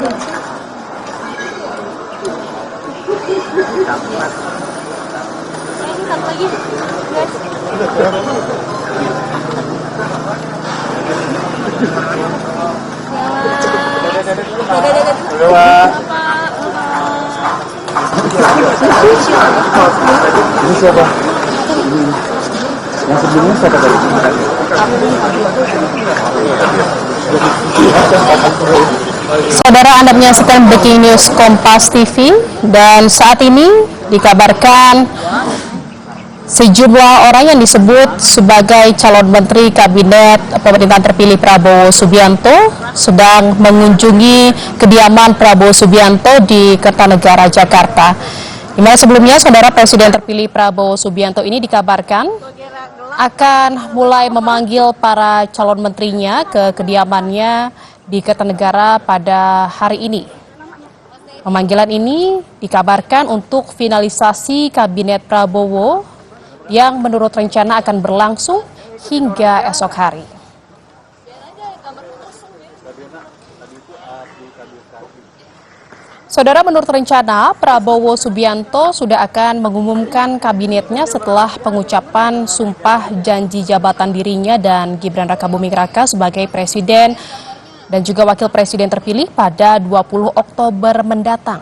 Satu lagi, guys. Ini siapa? Yang sebelumnya siapa tadi? Saudara, Anda menyaksikan Breaking News Kompas TV, dan saat ini dikabarkan sejumlah orang yang disebut sebagai calon menteri kabinet pemerintahan terpilih Prabowo Subianto sedang mengunjungi kediaman Prabowo Subianto di Kertanegara, Jakarta. Di mana sebelumnya saudara Presiden terpilih Prabowo Subianto ini dikabarkan akan mulai memanggil para calon menterinya ke kediamannya di Kertanegara pada hari ini. Pemanggilan ini dikabarkan untuk finalisasi kabinet Prabowo yang menurut rencana akan berlangsung hingga esok hari. Saudara, menurut rencana, Prabowo Subianto sudah akan mengumumkan kabinetnya setelah pengucapan sumpah janji jabatan dirinya dan Gibran Rakabuming Raka sebagai presiden dan juga wakil presiden terpilih pada 20 Oktober mendatang.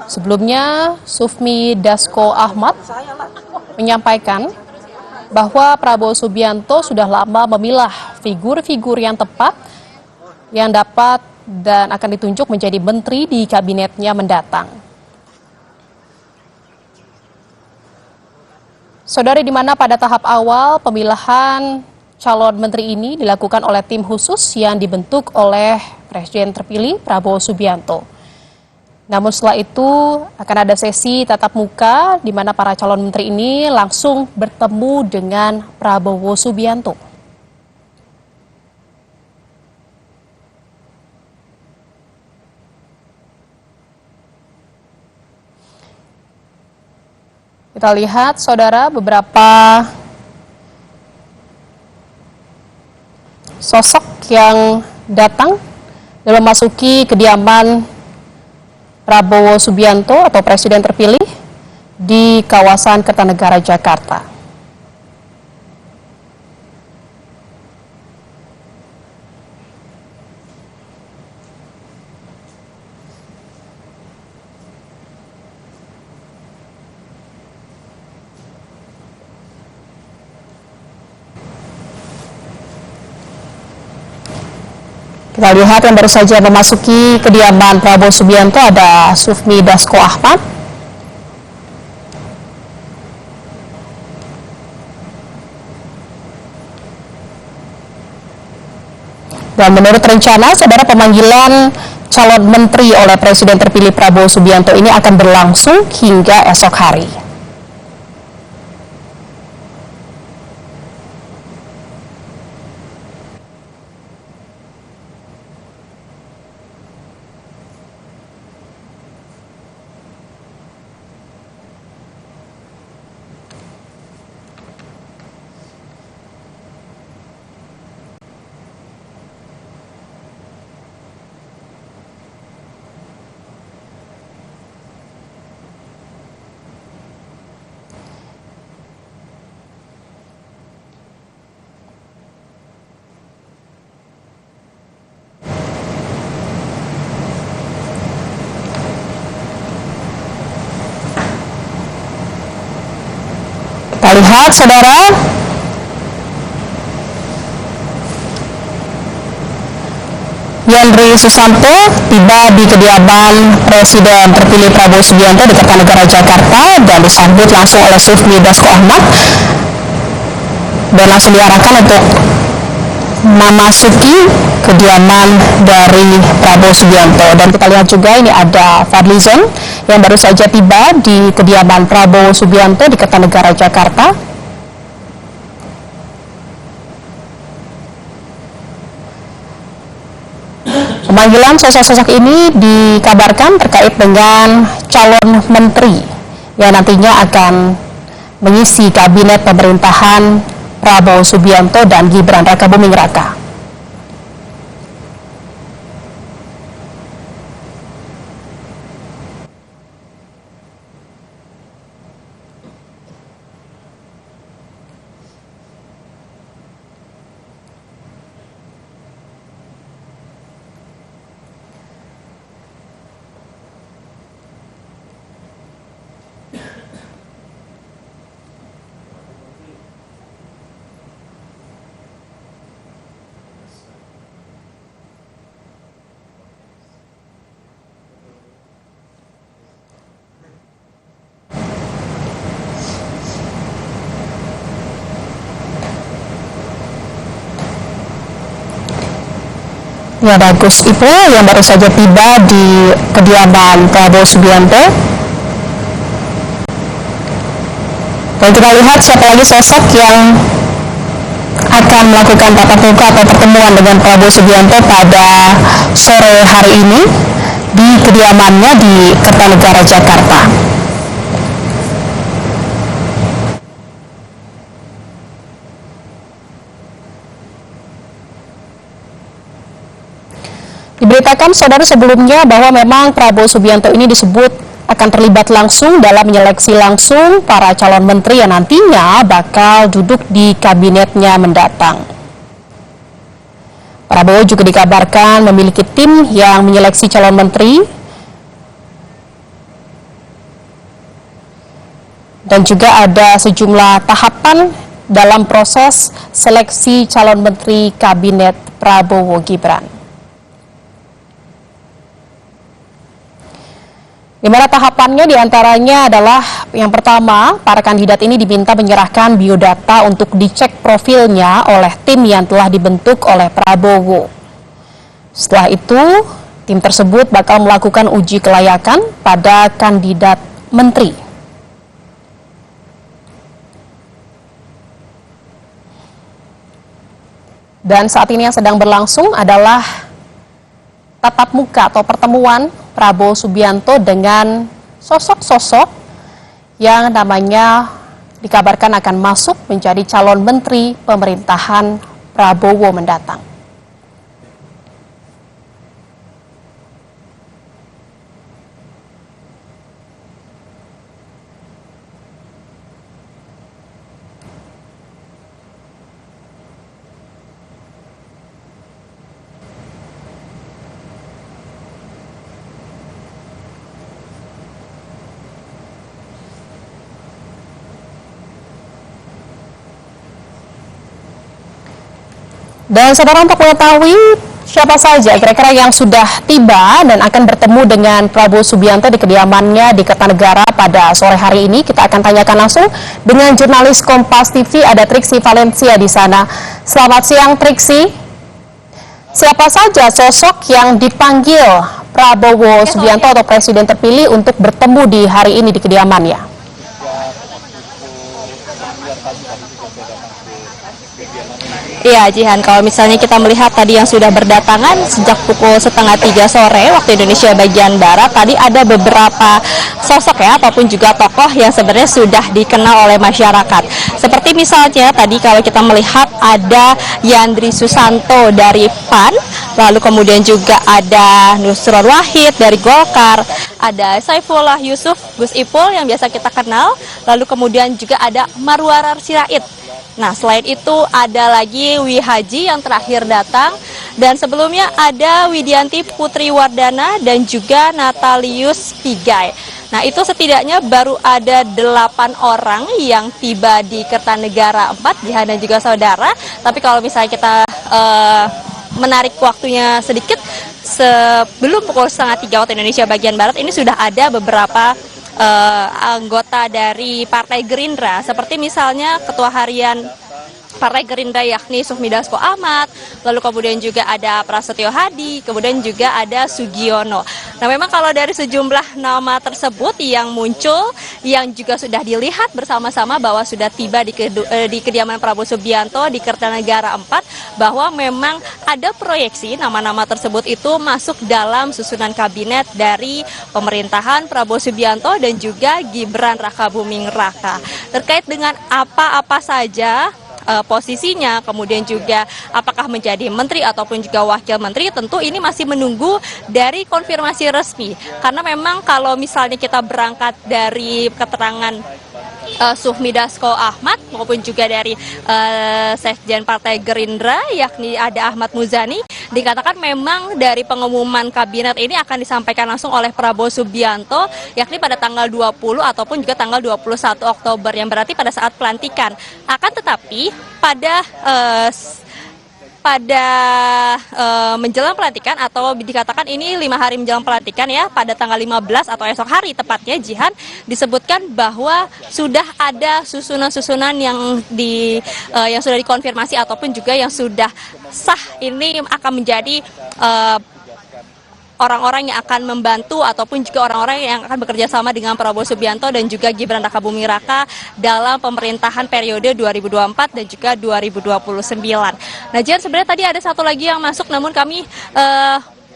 Sebelumnya, Sufmi Dasko Ahmad menyampaikan bahwa Prabowo Subianto sudah lama memilah figur-figur yang tepat yang dapat dan akan ditunjuk menjadi menteri di kabinetnya mendatang. Saudara, di mana pada tahap awal pemilahan calon menteri ini dilakukan oleh tim khusus yang dibentuk oleh Presiden terpilih Prabowo Subianto. Namun setelah itu akan ada sesi tatap muka di mana para calon menteri ini langsung bertemu dengan Prabowo Subianto. Kita lihat saudara beberapa sosok yang datang dan memasuki kediaman Prabowo Subianto atau Presiden terpilih di kawasan Kertanegara, Jakarta. Kita lihat yang baru saja memasuki kediaman Prabowo Subianto ada Sufmi Dasko Ahmad. Dan menurut rencana, saudara, pemanggilan calon menteri oleh Presiden terpilih Prabowo Subianto ini akan berlangsung hingga esok hari. Kita lihat saudara, Yandri Susanto tiba di kediaman Presiden terpilih Prabowo Subianto di Kertanegara, Jakarta dan disambut langsung oleh Sufmi Dasko Ahmad dan langsung diarahkan untuk memasuki kediaman dari Prabowo Subianto. Dan kita lihat juga ini ada Fadlizon yang baru saja tiba di kediaman Prabowo Subianto di Kertanegara, Jakarta. Pemanggilan sosok-sosok ini dikabarkan terkait dengan calon menteri yang nantinya akan mengisi kabinet pemerintahan Prabowo Subianto dan Gibran Rakabuming Raka. Ya, ada Gus Ipul yang baru saja tiba di kediaman Prabowo Subianto. Dan kita lihat siapa lagi sosok yang akan melakukan tatap muka atau pertemuan dengan Prabowo Subianto pada sore hari ini di kediamannya di Kertanegara, Jakarta. Diberitakan saudara sebelumnya bahwa memang Prabowo Subianto ini disebut akan terlibat langsung dalam menyeleksi langsung para calon menteri yang nantinya bakal duduk di kabinetnya mendatang. Prabowo juga dikabarkan memiliki tim yang menyeleksi calon menteri dan juga ada sejumlah tahapan dalam proses seleksi calon menteri kabinet Prabowo Gibran. Di mana tahapannya diantaranya adalah yang pertama, para kandidat ini diminta menyerahkan biodata untuk dicek profilnya oleh tim yang telah dibentuk oleh Prabowo. Setelah itu, tim tersebut bakal melakukan uji kelayakan pada kandidat menteri. Dan saat ini yang sedang berlangsung adalah tatap muka atau pertemuan Prabowo Subianto dengan sosok-sosok yang namanya dikabarkan akan masuk menjadi calon menteri pemerintahan Prabowo mendatang. Dan saudara, untuk mengetahui siapa saja kira-kira yang sudah tiba dan akan bertemu dengan Prabowo Subianto di kediamannya di Kertanegara pada sore hari ini, kita akan tanyakan langsung dengan jurnalis Kompas TV, ada Triksi Valencia di sana. Selamat siang Triksi. Siapa saja sosok yang dipanggil Prabowo Subianto atau Presiden terpilih untuk bertemu di hari ini di kediamannya? Iya Jihan, kalau misalnya kita melihat tadi yang sudah berdatangan sejak pukul 2:30 sore waktu Indonesia bagian Barat, tadi ada beberapa sosok ya ataupun juga tokoh yang sebenarnya sudah dikenal oleh masyarakat. Seperti misalnya tadi kalau kita melihat ada Yandri Susanto dari PAN, lalu kemudian juga ada Nusron Wahid dari Golkar, ada Saifullah Yusuf Gus Ipul yang biasa kita kenal, lalu kemudian juga ada Marwarar Sirait. Nah, selain itu ada lagi Wi Haji yang terakhir datang, dan sebelumnya ada Widianti Putri Wardana dan juga Natalius Pigai. Nah, itu setidaknya baru ada 8 orang yang tiba di Kertanegara 4, Jihan dan juga saudara. Tapi kalau misalnya kita menarik waktunya sedikit, sebelum pukul 2:30 waktu Indonesia bagian Barat, ini sudah ada beberapa anggota dari Partai Gerindra, seperti misalnya Ketua Harian Partai Gerindra yakni Sufmi Dasko Ahmad, lalu kemudian juga ada Prasetyo Hadi, kemudian juga ada Sugiono. Nah, memang kalau dari sejumlah nama tersebut yang muncul, yang juga sudah dilihat bersama-sama bahwa sudah tiba di kediaman Prabowo Subianto di Kertanegara 4, bahwa memang ada proyeksi nama-nama tersebut itu masuk dalam susunan kabinet dari pemerintahan Prabowo Subianto dan juga Gibran Rakabuming Raka. Terkait dengan apa-apa saja posisinya, kemudian juga apakah menjadi menteri ataupun juga wakil menteri, tentu ini masih menunggu dari konfirmasi resmi. Karena memang kalau misalnya kita berangkat dari keterangan Sufmi Dasko Ahmad maupun juga dari Sekjen Partai Gerindra yakni ada Ahmad Muzani, dikatakan memang dari pengumuman kabinet ini akan disampaikan langsung oleh Prabowo Subianto yakni pada tanggal 20 ataupun juga tanggal 21 Oktober yang berarti pada saat pelantikan. Akan tetapi pada menjelang pelantikan atau dikatakan ini 5 hari menjelang pelantikan ya, pada tanggal 15 atau esok hari tepatnya, Jihan, disebutkan bahwa sudah ada susunan-susunan yang sudah dikonfirmasi ataupun juga yang sudah sah ini akan menjadi orang-orang yang akan membantu ataupun juga orang-orang yang akan bekerja sama dengan Prabowo Subianto dan juga Gibran Rakabuming Raka dalam pemerintahan periode 2024 dan juga 2029. Nah, Jan, sebenarnya tadi ada satu lagi yang masuk, namun kami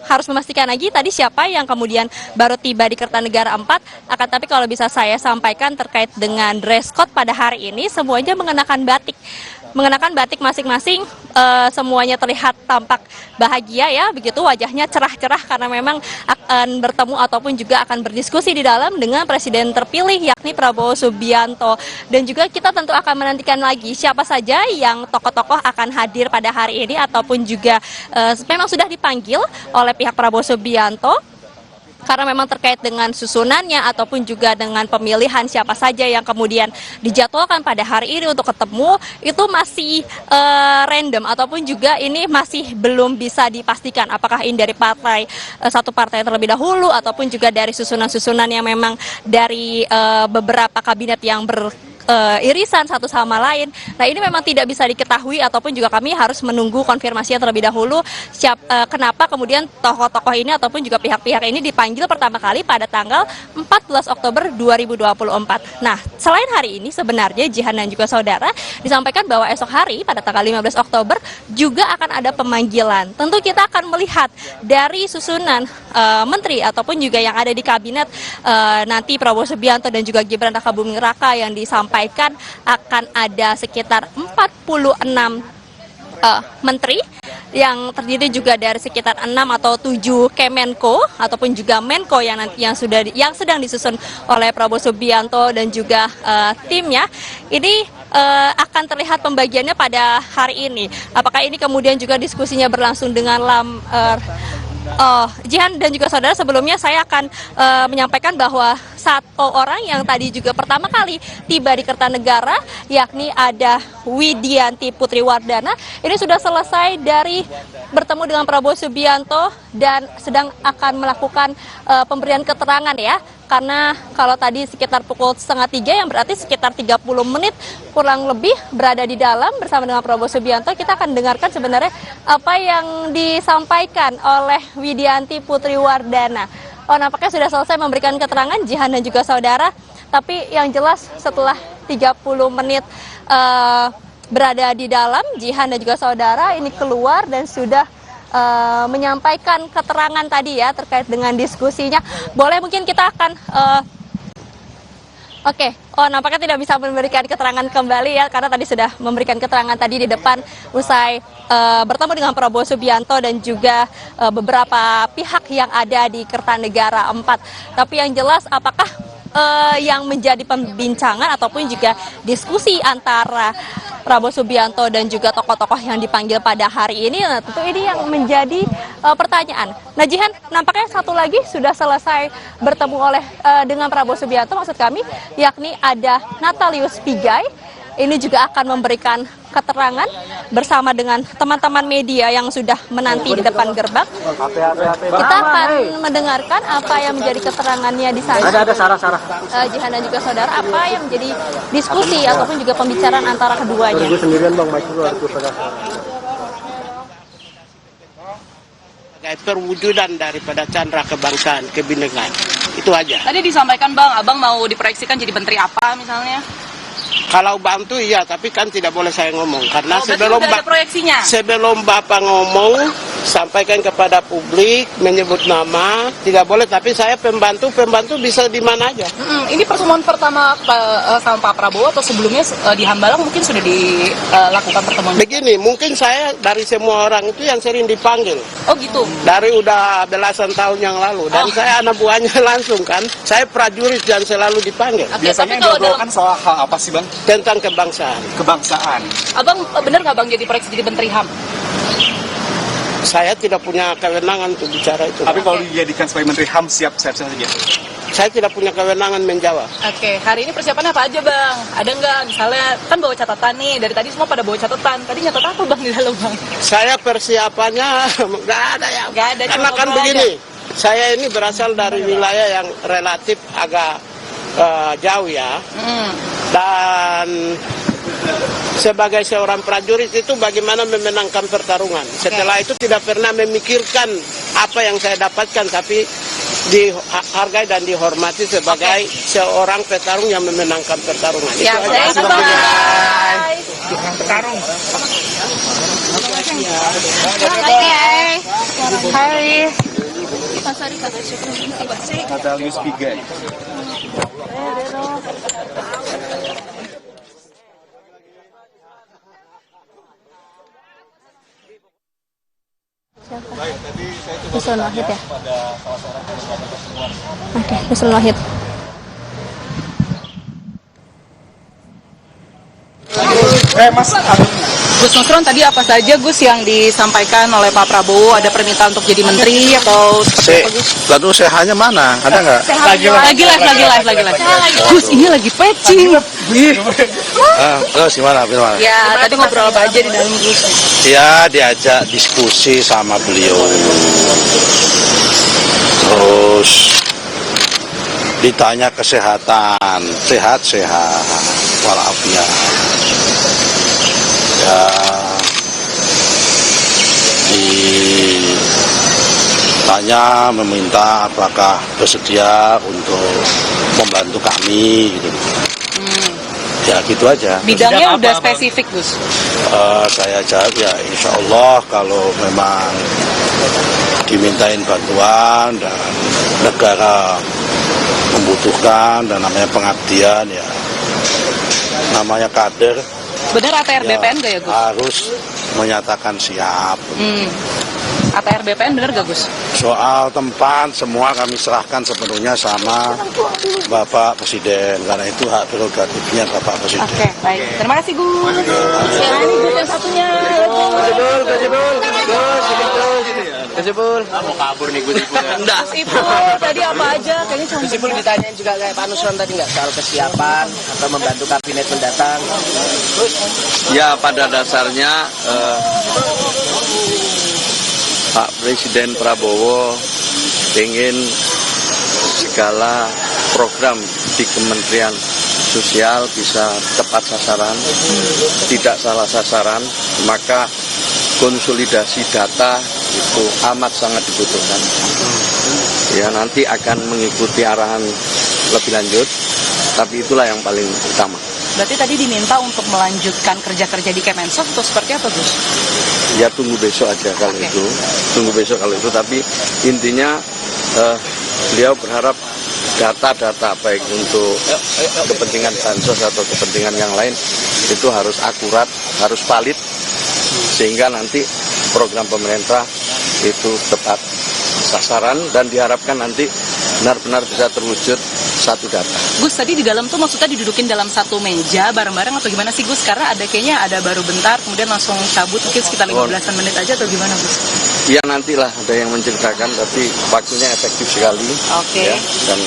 harus memastikan lagi tadi siapa yang kemudian baru tiba di Kertanegara 4. Akan tapi kalau bisa saya sampaikan terkait dengan dress code pada hari ini, semuanya mengenakan batik masing-masing, semuanya terlihat tampak bahagia ya, begitu wajahnya cerah-cerah karena memang akan bertemu ataupun juga akan berdiskusi di dalam dengan Presiden terpilih yakni Prabowo Subianto. Dan juga kita tentu akan menantikan lagi siapa saja yang tokoh-tokoh akan hadir pada hari ini ataupun juga memang sudah dipanggil oleh pihak Prabowo Subianto. Karena memang terkait dengan susunannya ataupun juga dengan pemilihan siapa saja yang kemudian dijadwalkan pada hari ini untuk ketemu, itu masih random ataupun juga ini masih belum bisa dipastikan apakah ini dari satu partai terlebih dahulu ataupun juga dari susunan-susunan yang memang dari beberapa kabinet yang irisan satu sama lain. Nah, ini memang tidak bisa diketahui ataupun juga kami harus menunggu konfirmasinya terlebih dahulu kenapa kemudian tokoh-tokoh ini ataupun juga pihak-pihak ini dipanggil pertama kali pada tanggal 14 Oktober 2024. Nah, selain hari ini sebenarnya Jihan dan juga saudara disampaikan bahwa esok hari pada tanggal 15 Oktober juga akan ada pemanggilan. Tentu kita akan melihat dari susunan menteri ataupun juga yang ada di kabinet nanti Prabowo Subianto dan juga Gibran Rakabuming Raka yang disampaikan akan ada sekitar 46 menteri yang terdiri juga dari sekitar 6 atau 7 Kemenko ataupun juga Menko yang sedang disusun oleh Prabowo Subianto dan juga timnya. Ini akan terlihat pembagiannya pada hari ini. Apakah ini kemudian juga diskusinya berlangsung dengan Jihan dan juga saudara, sebelumnya saya akan menyampaikan bahwa satu orang yang tadi juga pertama kali tiba di Kertanegara yakni ada Widianti Putri Wardana, ini sudah selesai dari bertemu dengan Prabowo Subianto dan sedang akan melakukan pemberian keterangan ya. Karena kalau tadi sekitar pukul 2:30 yang berarti sekitar 30 menit kurang lebih berada di dalam bersama dengan Prabowo Subianto, kita akan dengarkan sebenarnya apa yang disampaikan oleh Widianti Putri Wardana. Nampaknya sudah selesai memberikan keterangan Jihan dan juga saudara, tapi yang jelas setelah 30 menit berada di dalam, Jihan dan juga saudara ini keluar dan sudah menyampaikan keterangan tadi ya terkait dengan diskusinya. Boleh mungkin kita akan nampaknya tidak bisa memberikan keterangan kembali ya, karena tadi sudah memberikan keterangan tadi di depan usai bertemu dengan Prabowo Subianto dan juga beberapa pihak yang ada di Kertanegara 4. Tapi yang jelas apakah yang menjadi pembincangan ataupun juga diskusi antara Prabowo Subianto dan juga tokoh-tokoh yang dipanggil pada hari ini, nah tentu ini yang menjadi pertanyaan. Nah, Jihan, nampaknya satu lagi sudah selesai bertemu dengan Prabowo Subianto, maksud kami, yakni ada Natalius Pigai. Ini juga akan memberikan keterangan bersama dengan teman-teman media yang sudah menanti di depan gerbang. Kita akan mendengarkan apa yang menjadi keterangannya di sana. Ada Sarah. Jihan dan juga saudara, apa yang menjadi diskusi ataupun juga pembicaraan antara keduanya. Perwujudan daripada Chandra kebangsaan, kebinekaan. Itu aja. Tadi disampaikan Bang, Abang mau diproyeksikan jadi menteri apa misalnya? Kalau bantu iya, tapi kan tidak boleh saya ngomong karena sebelum Bapak ngomong sampaikan kepada publik, menyebut nama, tidak boleh. Tapi saya pembantu bisa di mana aja. Ini pertemuan pertama sama Pak Prabowo atau sebelumnya di Hambalang mungkin sudah dilakukan pertemuan? Begini, mungkin saya dari semua orang itu yang sering dipanggil. Oh gitu. Dari udah belasan tahun yang lalu. Dan saya anak buahnya langsung kan. Saya prajurit yang selalu dipanggil. Biasanya yang diobrolkan soal hal apa sih, Bang? Tentang kebangsaan. Kebangsaan. Abang bener nggak Bang jadi proyeksi jadi Menteri HAM? Saya tidak punya kewenangan untuk bicara itu. Tapi kalau dijadikan sebagai Menteri HAM siap saja. Saya tidak punya kewenangan menjawab. Oke, hari ini persiapan apa aja Bang? Ada nggak misalnya, kan bawa catatan nih, dari tadi semua pada bawa catatan. Tadi nyatet apa Bang di dalam Bang? Saya persiapannya nggak ada ya. Nggak ada, Karena cuma kan ngobrol begini, saya ini berasal dari wilayah yang relatif agak jauh ya. Dan sebagai seorang prajurit itu bagaimana memenangkan pertarungan. Setelah itu tidak pernah memikirkan apa yang saya dapatkan, tapi dihargai dan dihormati sebagai seorang petarung yang memenangkan pertarungan. Siap, Itu aja. bye. Petarung. Hai. Natalius Pigai. Nusron Wahid ya? Oke, Nusron Wahid. Mas, Gus Nusron, tadi apa saja Gus yang disampaikan oleh Pak Prabowo? Ada permintaan untuk jadi menteri atau seperti apa Gus? Lalu sehannya mana? Ada nggak? Lagi live. Gus, ini lagi patching. Terus gimana? Ya, tadi ngobrol apa aja di dalam Gus? Ya diajak diskusi sama beliau. Terus ditanya kesehatan, sehat-sehat, walafiat. Ya ditanya meminta apakah bersedia untuk membantu kami gitu. Ya gitu aja. Bidangnya udah spesifik Gus. Saya jawab ya insya Allah kalau memang dimintain bantuan dan negara membutuhkan dan namanya pengabdian ya namanya kader. Benar ATR BPN gak ya Gus? Harus menyatakan siap. ATR BPN bener gak Gus? Soal tempat semua kami serahkan sepenuhnya sama Bapak Presiden karena itu hak prerogatifnya Bapak Presiden. Oke, baik. Terima kasih Gus. Yang ini Gus yang satunya. Kasibul. mau kabur nih Gus Ipul. Gus Ipul, tadi apa aja? Kayaknya cuma Kasibul ditanyain juga kayak Pak Nusron tadi nggak soal kesiapan atau membantu kabinet mendatang. Ya pada dasarnya Pak Presiden Prabowo ingin segala program di Kementerian Sosial bisa tepat sasaran, tidak salah sasaran, maka konsolidasi data itu amat sangat dibutuhkan. Ya nanti akan mengikuti arahan lebih lanjut, tapi itulah yang paling utama. Berarti tadi diminta untuk melanjutkan kerja-kerja di Kemensos atau seperti apa Gus? Ya tunggu besok aja kalau itu, tunggu besok kalau itu. Tapi intinya beliau berharap data-data baik untuk kepentingan bansos atau kepentingan yang lain itu harus akurat, harus valid, sehingga nanti program pemerintah itu tepat sasaran dan diharapkan nanti benar-benar bisa terwujud satu data. Gus, tadi di dalam tuh maksudnya didudukin dalam satu meja bareng-bareng atau gimana sih Gus? Karena kayaknya ada baru bentar kemudian langsung cabut mungkin sekitar 15 menit aja atau gimana Gus? Ya nantilah ada yang menceritakan, tapi waktunya efektif sekali. Oke. Ya, dan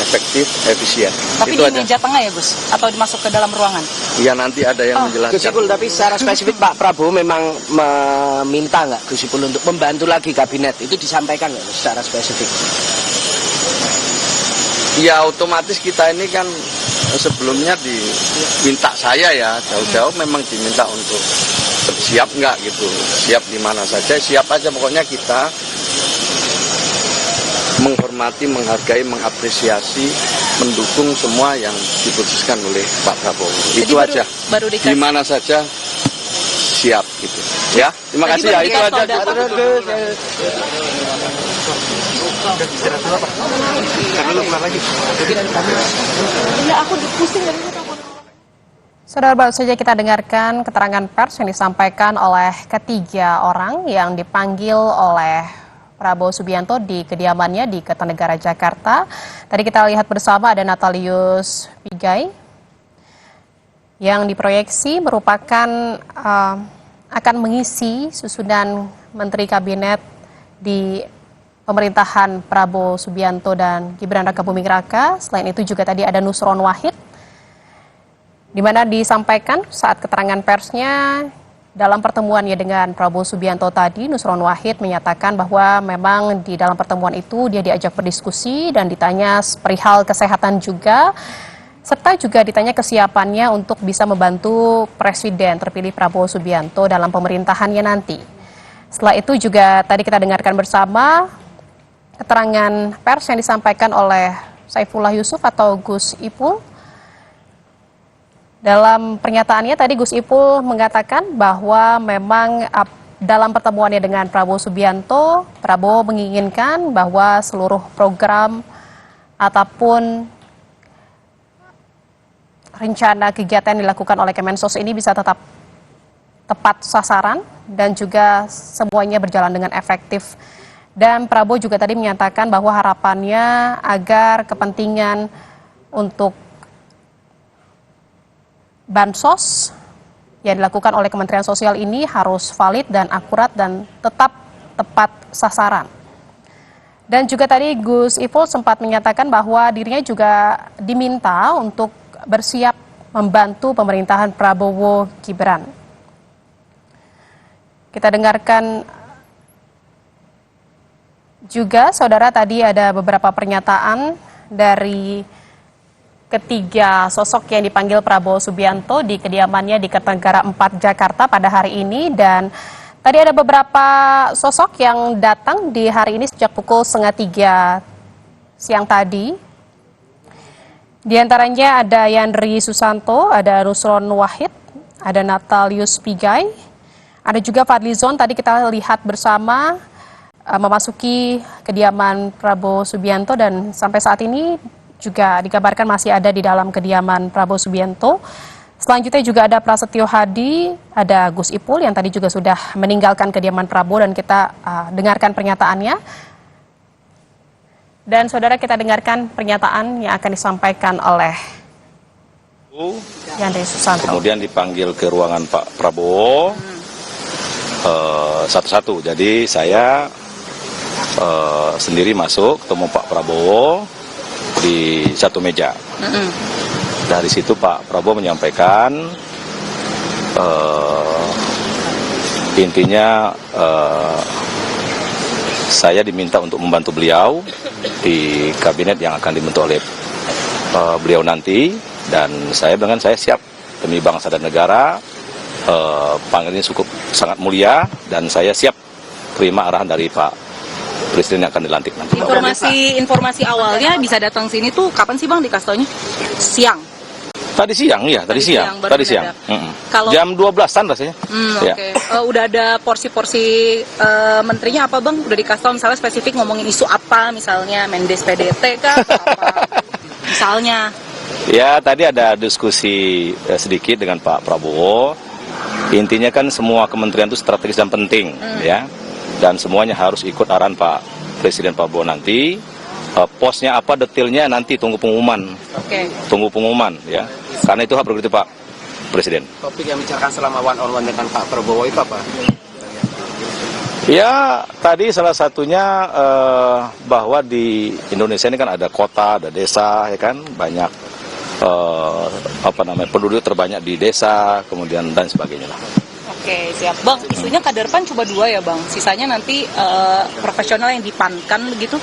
efektif, efisien. Tapi itu di aja. meja tengah ya Gus? Atau masuk ke dalam ruangan? Ya nanti ada yang menjelaskan. Gus Ipul, tapi secara spesifik Pak Prabowo memang meminta nggak Gus Ipul untuk membantu lagi kabinet, itu disampaikan nggak secara spesifik? Ya otomatis kita ini kan sebelumnya diminta saya ya jauh-jauh memang diminta untuk siap nggak gitu, siap di mana saja, siap aja pokoknya kita menghormati, menghargai, mengapresiasi, mendukung semua yang diputuskan oleh Pak Prabowo. Jadi Itu aja. baru Di mana saja siap gitu. Ya, terima Tadi kasih ya, Bang itu Ria aja. soal data. Saudara, baru saja kita dengarkan keterangan pers yang disampaikan oleh ketiga orang yang dipanggil oleh Prabowo Subianto di kediamannya di Kertanegara, Jakarta. Tadi kita lihat bersama ada Natalius Pigai yang diproyeksi merupakan akan mengisi susunan Menteri Kabinet di pemerintahan Prabowo Subianto dan Gibran Rakabuming Raka. Selain itu juga tadi ada Nusron Wahid, di mana disampaikan saat keterangan persnya dalam pertemuannya dengan Prabowo Subianto tadi, Nusron Wahid menyatakan bahwa memang di dalam pertemuan itu dia diajak berdiskusi dan ditanya perihal kesehatan juga, serta juga ditanya kesiapannya untuk bisa membantu Presiden terpilih Prabowo Subianto dalam pemerintahannya nanti. Setelah itu juga tadi kita dengarkan bersama keterangan pers yang disampaikan oleh Saifullah Yusuf atau Gus Ipul. Dalam pernyataannya tadi Gus Ipul mengatakan bahwa memang dalam pertemuannya dengan Prabowo Subianto, Prabowo menginginkan bahwa seluruh program ataupun rencana kegiatan yang dilakukan oleh Kemensos ini bisa tetap tepat sasaran dan juga semuanya berjalan dengan efektif. Dan Prabowo juga tadi menyatakan bahwa harapannya agar kepentingan untuk bansos yang dilakukan oleh Kementerian Sosial ini harus valid dan akurat dan tetap tepat sasaran. Dan juga tadi Gus Ipul sempat menyatakan bahwa dirinya juga diminta untuk bersiap membantu pemerintahan Prabowo Gibran. Kita dengarkan juga, saudara, tadi ada beberapa pernyataan dari ketiga sosok yang dipanggil Prabowo Subianto di kediamannya di Kertanegara 4 Jakarta pada hari ini. Dan tadi ada beberapa sosok yang datang di hari ini sejak pukul 2:30 siang tadi. Di antaranya ada Yandri Susanto, ada Nusron Wahid, ada Natalius Pigai, ada juga Fadlizon. Tadi kita lihat bersama memasuki kediaman Prabowo Subianto dan sampai saat ini juga dikabarkan masih ada di dalam kediaman Prabowo Subianto. Selanjutnya juga ada Prasetyo Hadi, ada Gus Ipul yang tadi juga sudah meninggalkan kediaman Prabowo dan kita dengarkan pernyataannya. Dan saudara, kita dengarkan pernyataan yang akan disampaikan oleh Yandri Susanto. Kemudian dipanggil ke ruangan Pak Prabowo satu-satu. Jadi saya sendiri masuk ketemu Pak Prabowo di satu meja. Dari situ Pak Prabowo menyampaikan intinya saya diminta untuk membantu beliau di kabinet yang akan dibentuk oleh beliau nanti, dan saya bilang saya siap demi bangsa dan negara. Panggilan ini cukup sangat mulia dan saya siap terima arahan dari Pak Presiden yang akan dilantik nanti. Informasi awalnya bisa datang sini tuh kapan sih Bang dikasih taunya? Siang. Tadi siang ya, tadi siang. Kalau jam 12-an rasanya. Ya. Oke. Udah ada porsi-porsi menterinya apa Bang? Udah dikasih tahu misalnya spesifik ngomongin isu apa, misalnya Mendes PDT kah atau apa? Misalnya. Ya, tadi ada diskusi sedikit dengan Pak Prabowo. Intinya kan semua kementerian itu strategis dan penting, ya. Dan semuanya harus ikut arahan Pak Presiden Prabowo nanti. Posnya apa, detailnya nanti tunggu pengumuman. Oke. Tunggu pengumuman, ya. Karena itu hak prerogatif Pak Presiden. Topik yang bicarakan selama one on one dengan Pak Prabowo itu apa? Ya, tadi salah satunya bahwa di Indonesia ini kan ada kota, ada desa, ya kan, banyak penduduk terbanyak di desa, kemudian dan sebagainya lah. Oke, siap Bang. Isunya kader PAN cuma 2 ya Bang. Sisanya nanti profesional yang dipankan begitu.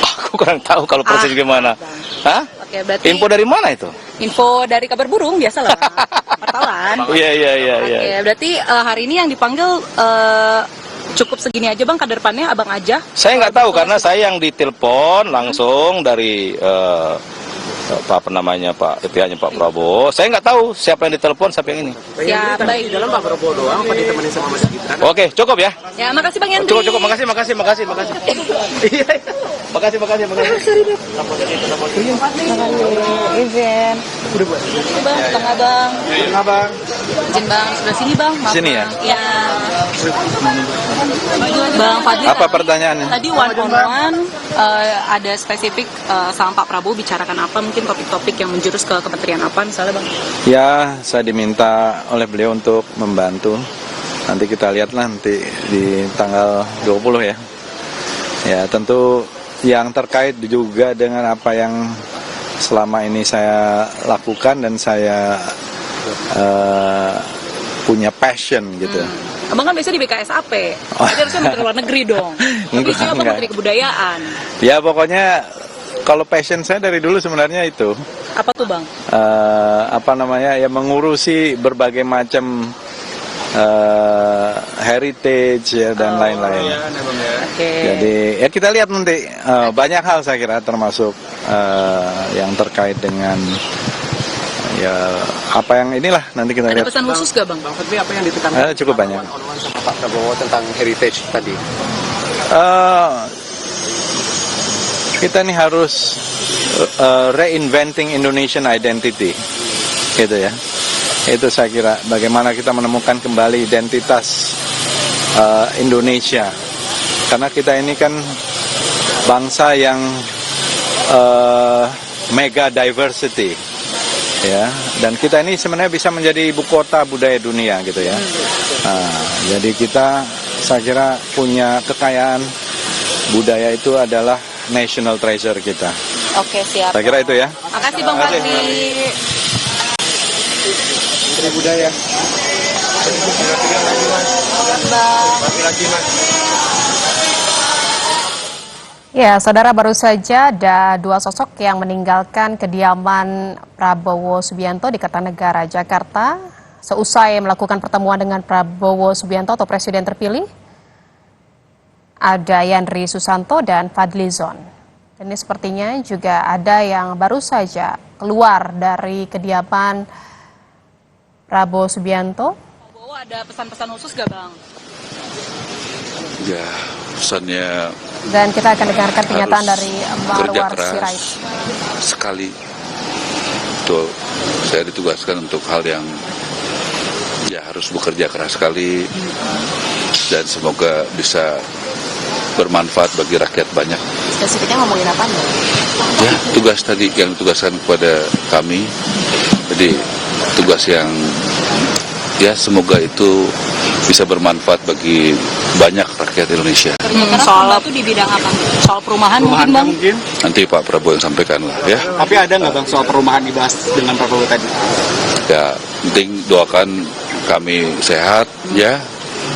Aku kurang tahu kalau proses gimana. Hah? Oke, berarti Info dari mana itu? info dari kabar burung biasa lah. Wartawan. Iya. Oke, berarti hari ini yang dipanggil cukup segini aja Bang, kader PAN-nya Abang aja? Saya nggak tahu karena saya yang ditelepon langsung dari apa namanya pihaknya Pak Prabowo. Saya nggak tahu siapa yang ditelepon, siapa yang ini. Ya, baik. Di dalam Pak Prabowo doang, apa ditemenin sama Mas Gibran? Oke, cukup ya. Ya, makasih Bang Yandri. Cukup, makasih. Iya, makasih. Izin. Bang, tengah Bang. Izin Bang, sebelah sini Bang. Maaf, Sini ya? Bang. Ya. Bang Fadli. Apa pertanyaannya? Tadi one on one ada spesifik sama Pak Prabowo bicarakan apa, mungkin topik-topik yang menjurus ke kementerian apa misalnya Bang? Ya, saya diminta oleh beliau untuk membantu. Nanti kita lihatlah nanti di tanggal 20 ya. Ya, tentu yang terkait juga dengan apa yang selama ini saya lakukan dan saya punya passion gitu. Abang kan biasa di BKSAP, jadi harusnya Menteri Luar Negeri dong. Tapi juga Abang Menteri Kebudayaan. Ya, pokoknya kalau passion saya dari dulu sebenarnya itu. Apa tuh Bang? Ya mengurusi berbagai macam heritage ya, dan lain-lain. Oke. Jadi ya kita lihat nanti banyak hal saya kira termasuk yang terkait dengan ya apa yang inilah nanti kita Ada lihat. pesan khusus gak Bang? Bang Fadli, apa yang ditekankan Cukup banyak. one-on-one sama Pak Prabowo tentang heritage tadi? Kita nih harus reinventing Indonesian identity, gitu ya. Itu saya kira bagaimana kita menemukan kembali identitas Indonesia. Karena kita ini kan bangsa yang mega diversity, ya. Dan kita ini sebenarnya bisa menjadi ibu kota budaya dunia, gitu ya. Jadi kita, saya kira punya kekayaan budaya itu adalah national treasure kita. Oke, siap. Saya kira itu ya. Makasih Bang Fadli. Menteri Budaya. Ya, saudara, baru saja ada dua sosok yang meninggalkan kediaman Prabowo Subianto di Kertanegara, Jakarta. Seusai melakukan pertemuan dengan Prabowo Subianto atau Presiden terpilih, ada Yandri Susanto dan Fadli Zon. Ini sepertinya juga ada yang baru saja keluar dari kediaman Prabowo Subianto. Prabowo ada pesan-pesan khusus gak Bang? Ya, pesannya Dan kita akan dengarkan pernyataan harus dari kerja Marwar keras Sirait. sekali. Betul, saya ditugaskan untuk hal yang ya harus bekerja keras sekali dan semoga bisa bermanfaat bagi rakyat banyak. Spesifiknya ngomongin apa nih? Ya, tugas tadi yang ditugaskan kepada kami, jadi tugas yang ya semoga itu bisa bermanfaat bagi banyak rakyat Indonesia. Soal itu di bidang apa? Soal perumahan mungkin Bang? Nanti Pak Prabowo yang sampaikan lah ya. Tapi ada nggak Bang soal perumahan dibahas dengan Prabowo tadi? Ya, penting doakan kami sehat ya,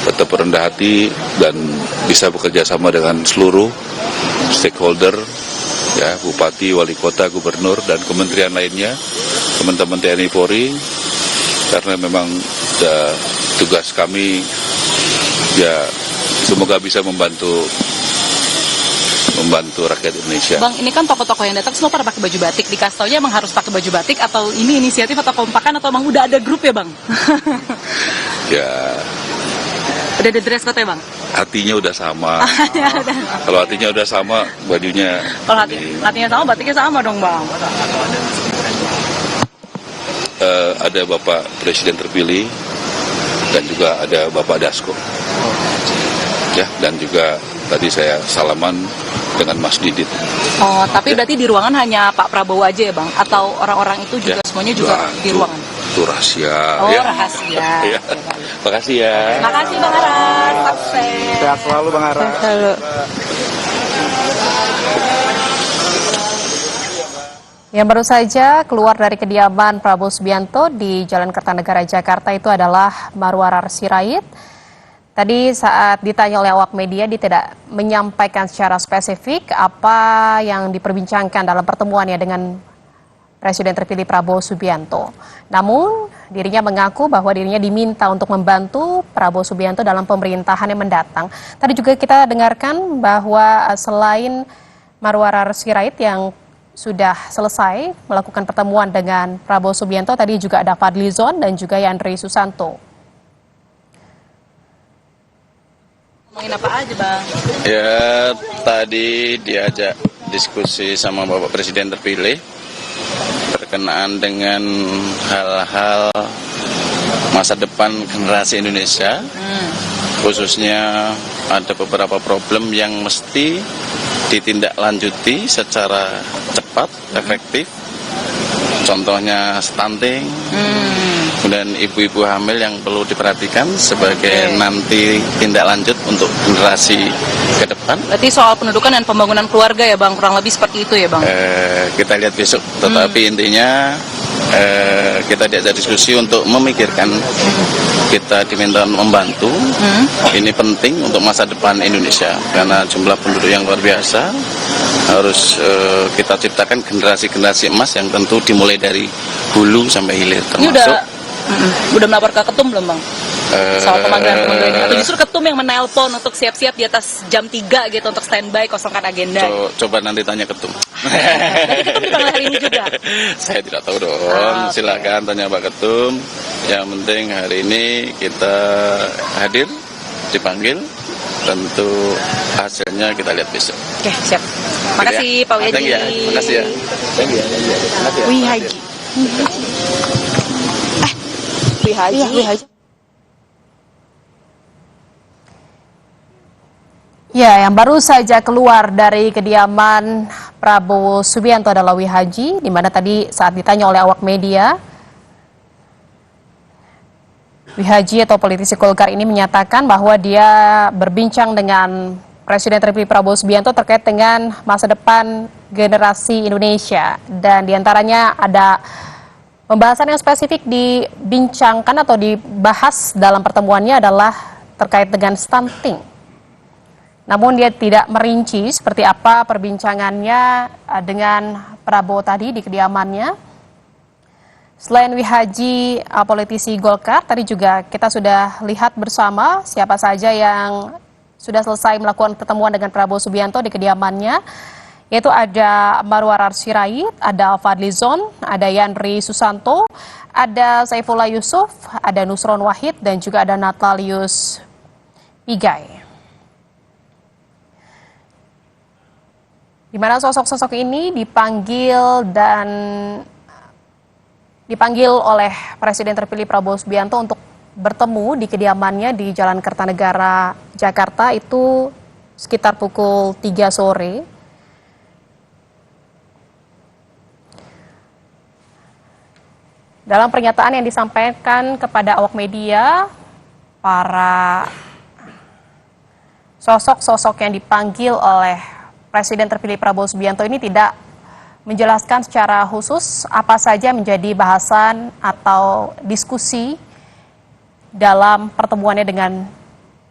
tetap rendah hati dan bisa bekerja sama dengan seluruh stakeholder ya, bupati, wali kota, gubernur dan kementerian lainnya, teman-teman TNI Polri, karena memang tugas kami ya semoga bisa membantu rakyat Indonesia. Bang, ini kan tokoh-tokoh yang datang semua pada pakai baju batik. Dikasih taunya emang harus pakai baju batik atau ini inisiatif atau kompakan atau emang udah ada grup ya Bang? Ya, Udah ada dress code ya Bang? hatinya udah sama. Kalau hatinya udah sama, bajunya. Kalau hatinya sama, batiknya sama dong Bang. Ada Bapak Presiden terpilih dan juga ada Bapak Dasko. Ya, dan juga tadi saya salaman dengan Mas Didit. Oh, tapi berarti di ruangan hanya Pak Prabowo aja ya Bang? Atau orang-orang itu juga semuanya juga di ruangan? Itu rahasia. Oh, ya. rahasia. Ya. Makasih ya. Makasih Bang Aras, sukses. Sehat selalu Bang Ara. Yang baru saja keluar dari kediaman Prabowo Subianto di Jalan Kertanegara, Jakarta itu adalah Marwar Sirait. Tadi saat ditanya oleh awak media, dia tidak menyampaikan secara spesifik apa yang diperbincangkan dalam pertemuannya dengan Presiden terpilih Prabowo Subianto. Namun dirinya mengaku bahwa dirinya diminta untuk membantu Prabowo Subianto dalam pemerintahan yang mendatang. Tadi juga kita dengarkan bahwa selain Marwar Sirait yang sudah selesai melakukan pertemuan dengan Prabowo Subianto. Tadi juga ada Fadlizon dan juga Yandri Susanto. Ngomongin apa aja, Bang? Ya, tadi diajak diskusi sama Bapak Presiden terpilih berkenaan dengan hal-hal masa depan generasi Indonesia. Khususnya ada beberapa problem yang mesti ditindaklanjuti secara cepat, efektif. Contohnya stunting, kemudian ibu-ibu hamil yang perlu diperhatikan sebagai nanti tindak lanjut untuk generasi ke depan. Berarti soal pendudukan dan pembangunan keluarga ya, Bang, kurang lebih seperti itu ya, Bang? Kita lihat besok, tetapi intinya kita diajak diskusi untuk memikirkan, kita diminta membantu. Ini penting untuk masa depan Indonesia karena jumlah penduduk yang luar biasa. Harus kita ciptakan generasi-generasi emas yang tentu dimulai dari hulu sampai hilir, Ini termasuk udah melapor ke ketum belum, Bang? Soal pemanggilan ini, atau justru ketum yang menelpon untuk siap-siap di atas jam 3 gitu untuk standby kosongkan agenda? Coba nanti tanya ketum. Berarti ketum dipanggil hari ini juga? Saya tidak tahu dong, silakan tanya Pak Ketum. Yang penting hari ini kita hadir, dipanggil, tentu hasilnya kita lihat besok. Oke, siap. Makasih Pak Wihaji. Makasih ya. Wihaji. Wihaji. Ya, yang baru saja keluar dari kediaman Prabowo Subianto adalah Wihaji, di mana tadi saat ditanya oleh awak media, Wihaji atau politisi Golkar ini menyatakan bahwa dia berbincang dengan Presiden terpilih Prabowo Subianto terkait dengan masa depan generasi Indonesia. Dan diantaranya ada pembahasan yang spesifik dibincangkan atau dibahas dalam pertemuannya adalah terkait dengan stunting. Namun dia tidak merinci seperti apa perbincangannya dengan Prabowo tadi di kediamannya. Selain Wihaji, politisi Golkar, tadi juga kita sudah lihat bersama siapa saja yang sudah selesai melakukan pertemuan dengan Prabowo Subianto di kediamannya, yaitu ada Marwarar Sirait, ada Fadlizon, ada Yandri Susanto, ada Saifullah Yusuf, ada Nusron Wahid, dan juga ada Natalius Pigai. Di mana sosok-sosok ini dipanggil oleh Presiden terpilih Prabowo Subianto untuk bertemu di kediamannya di Jalan Kertanegara, Jakarta, itu sekitar pukul 3 sore. Dalam pernyataan yang disampaikan kepada awak media, para sosok-sosok yang dipanggil oleh Presiden terpilih Prabowo Subianto ini tidak menjelaskan secara khusus apa saja menjadi bahasan atau diskusi dalam pertemuannya dengan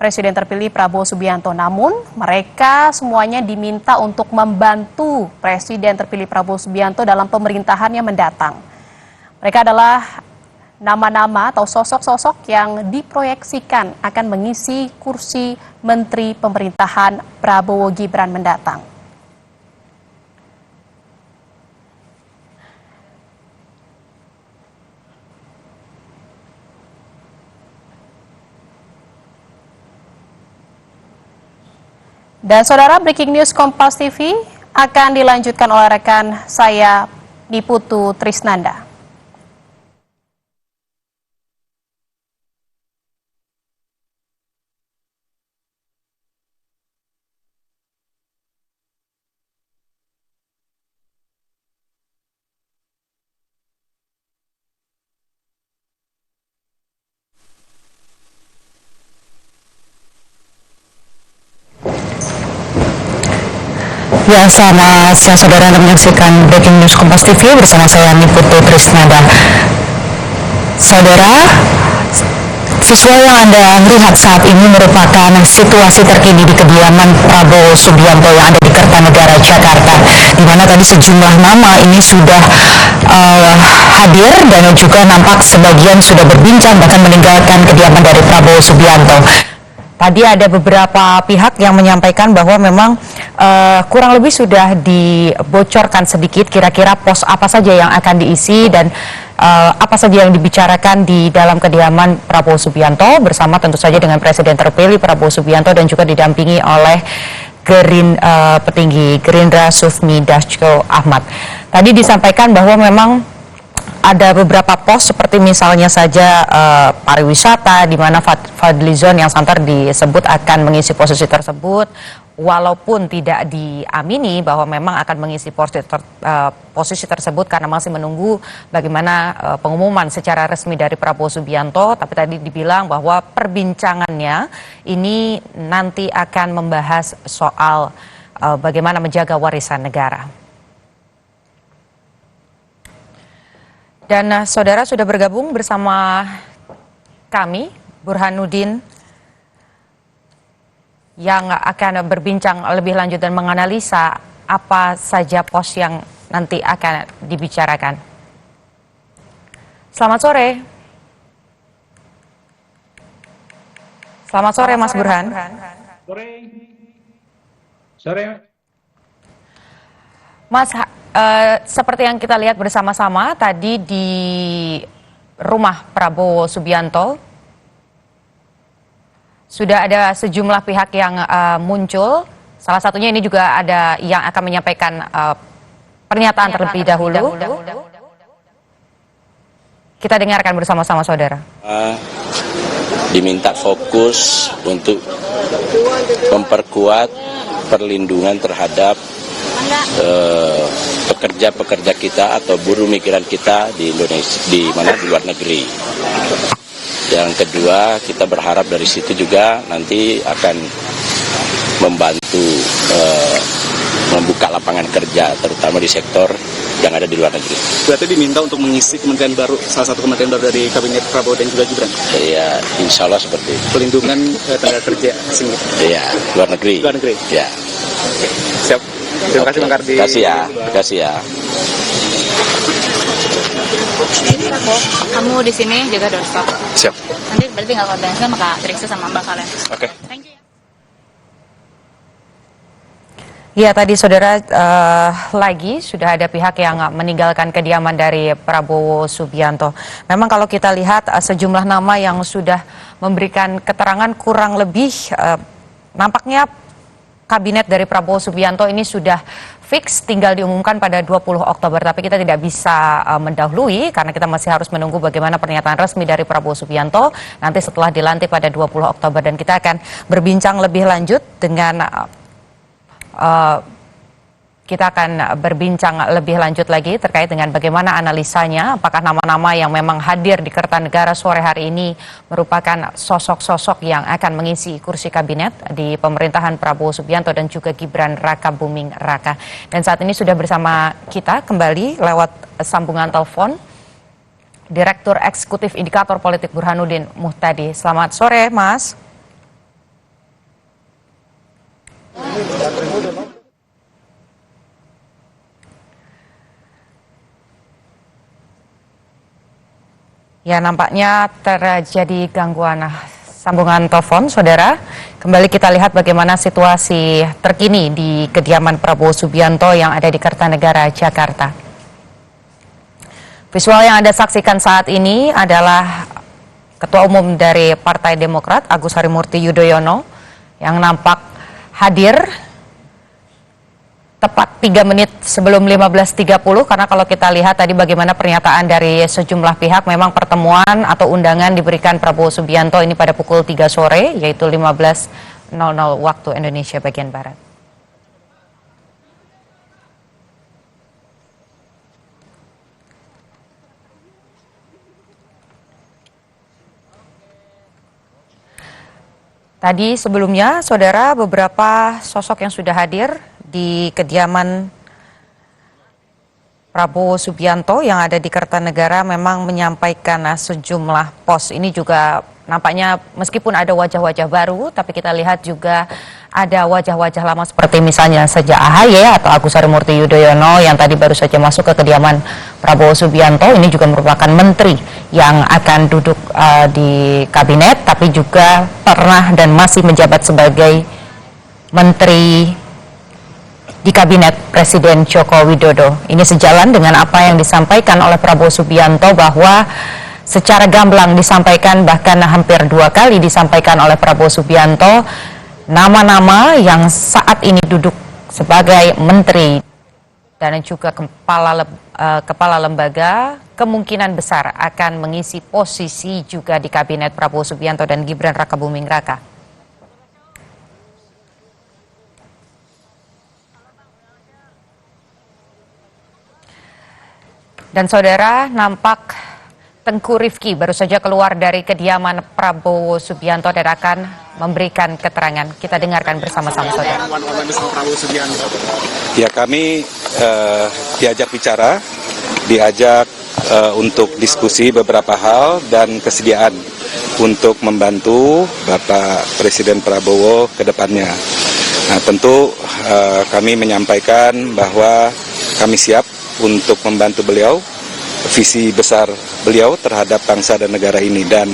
Presiden terpilih Prabowo Subianto. Namun mereka semuanya diminta untuk membantu Presiden terpilih Prabowo Subianto dalam pemerintahannya mendatang. Mereka adalah nama-nama atau sosok-sosok yang diproyeksikan akan mengisi kursi Menteri Pemerintahan Prabowo Gibran mendatang. Dan saudara, breaking news Kompas TV akan dilanjutkan oleh rekan saya Niputu Trisnanda. Ya, selamat siang saudara, Anda menyaksikan Breaking News Kompas TV bersama saya Niputu Trisnanda. Saudara, visual yang Anda lihat saat ini merupakan situasi terkini di kediaman Prabowo Subianto yang ada di Kertanegara, Jakarta, di mana tadi sejumlah nama ini sudah hadir dan juga nampak sebagian sudah berbincang bahkan meninggalkan kediaman dari Prabowo Subianto. Tadi ada beberapa pihak yang menyampaikan bahwa memang kurang lebih sudah dibocorkan sedikit kira-kira pos apa saja yang akan diisi dan apa saja yang dibicarakan di dalam kediaman Prabowo Subianto bersama tentu saja dengan Presiden terpilih Prabowo Subianto dan juga didampingi oleh petinggi Gerindra Sufmi Dasko Ahmad. Tadi disampaikan bahwa memang ada beberapa pos seperti misalnya saja pariwisata di mana Fadlizon yang santer disebut akan mengisi posisi tersebut walaupun tidak diamini bahwa memang akan mengisi posisi tersebut karena masih menunggu bagaimana pengumuman secara resmi dari Prabowo Subianto, tapi tadi dibilang bahwa perbincangannya ini nanti akan membahas soal bagaimana menjaga warisan negara. Dan saudara sudah bergabung bersama kami, Burhanuddin, yang akan berbincang lebih lanjut dan menganalisa apa saja pos yang nanti akan dibicarakan. Selamat sore. Selamat sore, Mas Burhan. Sore. Mas, seperti yang kita lihat bersama-sama tadi di rumah Prabowo Subianto, sudah ada sejumlah pihak yang muncul. Salah satunya ini juga ada yang akan menyampaikan pernyataan terlebih dahulu. Kita dengarkan bersama-sama, saudara. Diminta fokus untuk memperkuat perlindungan terhadap pekerja-pekerja kita atau buruh migran kita di Indonesia, di luar negeri. Yang kedua, kita berharap dari situ juga nanti akan membantu membuka lapangan kerja, terutama di sektor yang ada di luar negeri. Berarti diminta untuk mengisi kementerian baru, salah satu kementerian baru dari kabinet Prabowo dan juga Gibran? Ya, insya Allah seperti itu. Pelindungan tenaga kerja asing? Iya, luar negeri. Luar negeri? Ya. Siap. Terima kasih Bang Kardi. Terima kasih ya. Terima kasih ya. Kamu di sini jaga doorstop. Siap. Nanti berarti nggak koordinasi sama Kak Triksa sama Mbak kalian. Oke. Thank you. Ya, tadi saudara lagi sudah ada pihak yang meninggalkan kediaman dari Prabowo Subianto. Memang kalau kita lihat sejumlah nama yang sudah memberikan keterangan kurang lebih nampaknya kabinet dari Prabowo Subianto ini sudah fix, tinggal diumumkan pada 20 Oktober. Tapi kita tidak bisa mendahului karena kita masih harus menunggu bagaimana pernyataan resmi dari Prabowo Subianto nanti setelah dilantik pada 20 Oktober. Dan kita akan berbincang lebih lanjut dengan kita akan berbincang lebih lanjut lagi terkait dengan bagaimana analisanya, apakah nama-nama yang memang hadir di Kertanegara sore hari ini merupakan sosok-sosok yang akan mengisi kursi kabinet di pemerintahan Prabowo Subianto dan juga Gibran Raka Buming Raka. Dan saat ini sudah bersama kita kembali lewat sambungan telepon Direktur Eksekutif Indikator Politik Burhanuddin Muhtadi. Selamat sore, Mas. Ya, nampaknya terjadi gangguan sambungan telepon, saudara. Kembali kita lihat bagaimana situasi terkini di kediaman Prabowo Subianto yang ada di Kertanegara, Jakarta. Visual yang Anda saksikan saat ini adalah Ketua Umum dari Partai Demokrat, Agus Harimurti Yudhoyono, yang nampak hadir tepat 3 menit sebelum 15.30, karena kalau kita lihat tadi bagaimana pernyataan dari sejumlah pihak, memang pertemuan atau undangan diberikan Prabowo Subianto ini pada pukul 3 sore, yaitu 15.00 waktu Indonesia bagian Barat. Tadi sebelumnya, saudara, beberapa sosok yang sudah hadir di kediaman Prabowo Subianto yang ada di Kertanegara memang menyampaikan sejumlah pos. Ini juga nampaknya meskipun ada wajah-wajah baru, tapi kita lihat juga ada wajah-wajah lama seperti misalnya saja AHY atau Agus Harimurti Yudhoyono yang tadi baru saja masuk ke kediaman Prabowo Subianto. Ini juga merupakan menteri yang akan duduk di kabinet, tapi juga pernah dan masih menjabat sebagai menteri di Kabinet Presiden Joko Widodo. Ini sejalan dengan apa yang disampaikan oleh Prabowo Subianto bahwa secara gamblang disampaikan, bahkan hampir 2 kali disampaikan oleh Prabowo Subianto, nama-nama yang saat ini duduk sebagai menteri dan juga kepala lembaga kemungkinan besar akan mengisi posisi juga di Kabinet Prabowo Subianto dan Gibran Rakabuming Raka. Dan saudara, nampak Tengku Rifki baru saja keluar dari kediaman Prabowo Subianto dan akan memberikan keterangan. Kita dengarkan bersama-sama, saudara. Ya, kami diajak bicara, diajak untuk diskusi beberapa hal dan kesediaan untuk membantu Bapak Presiden Prabowo ke depannya. Nah, tentu kami menyampaikan bahwa kami siap untuk membantu beliau, visi besar beliau terhadap bangsa dan negara ini, dan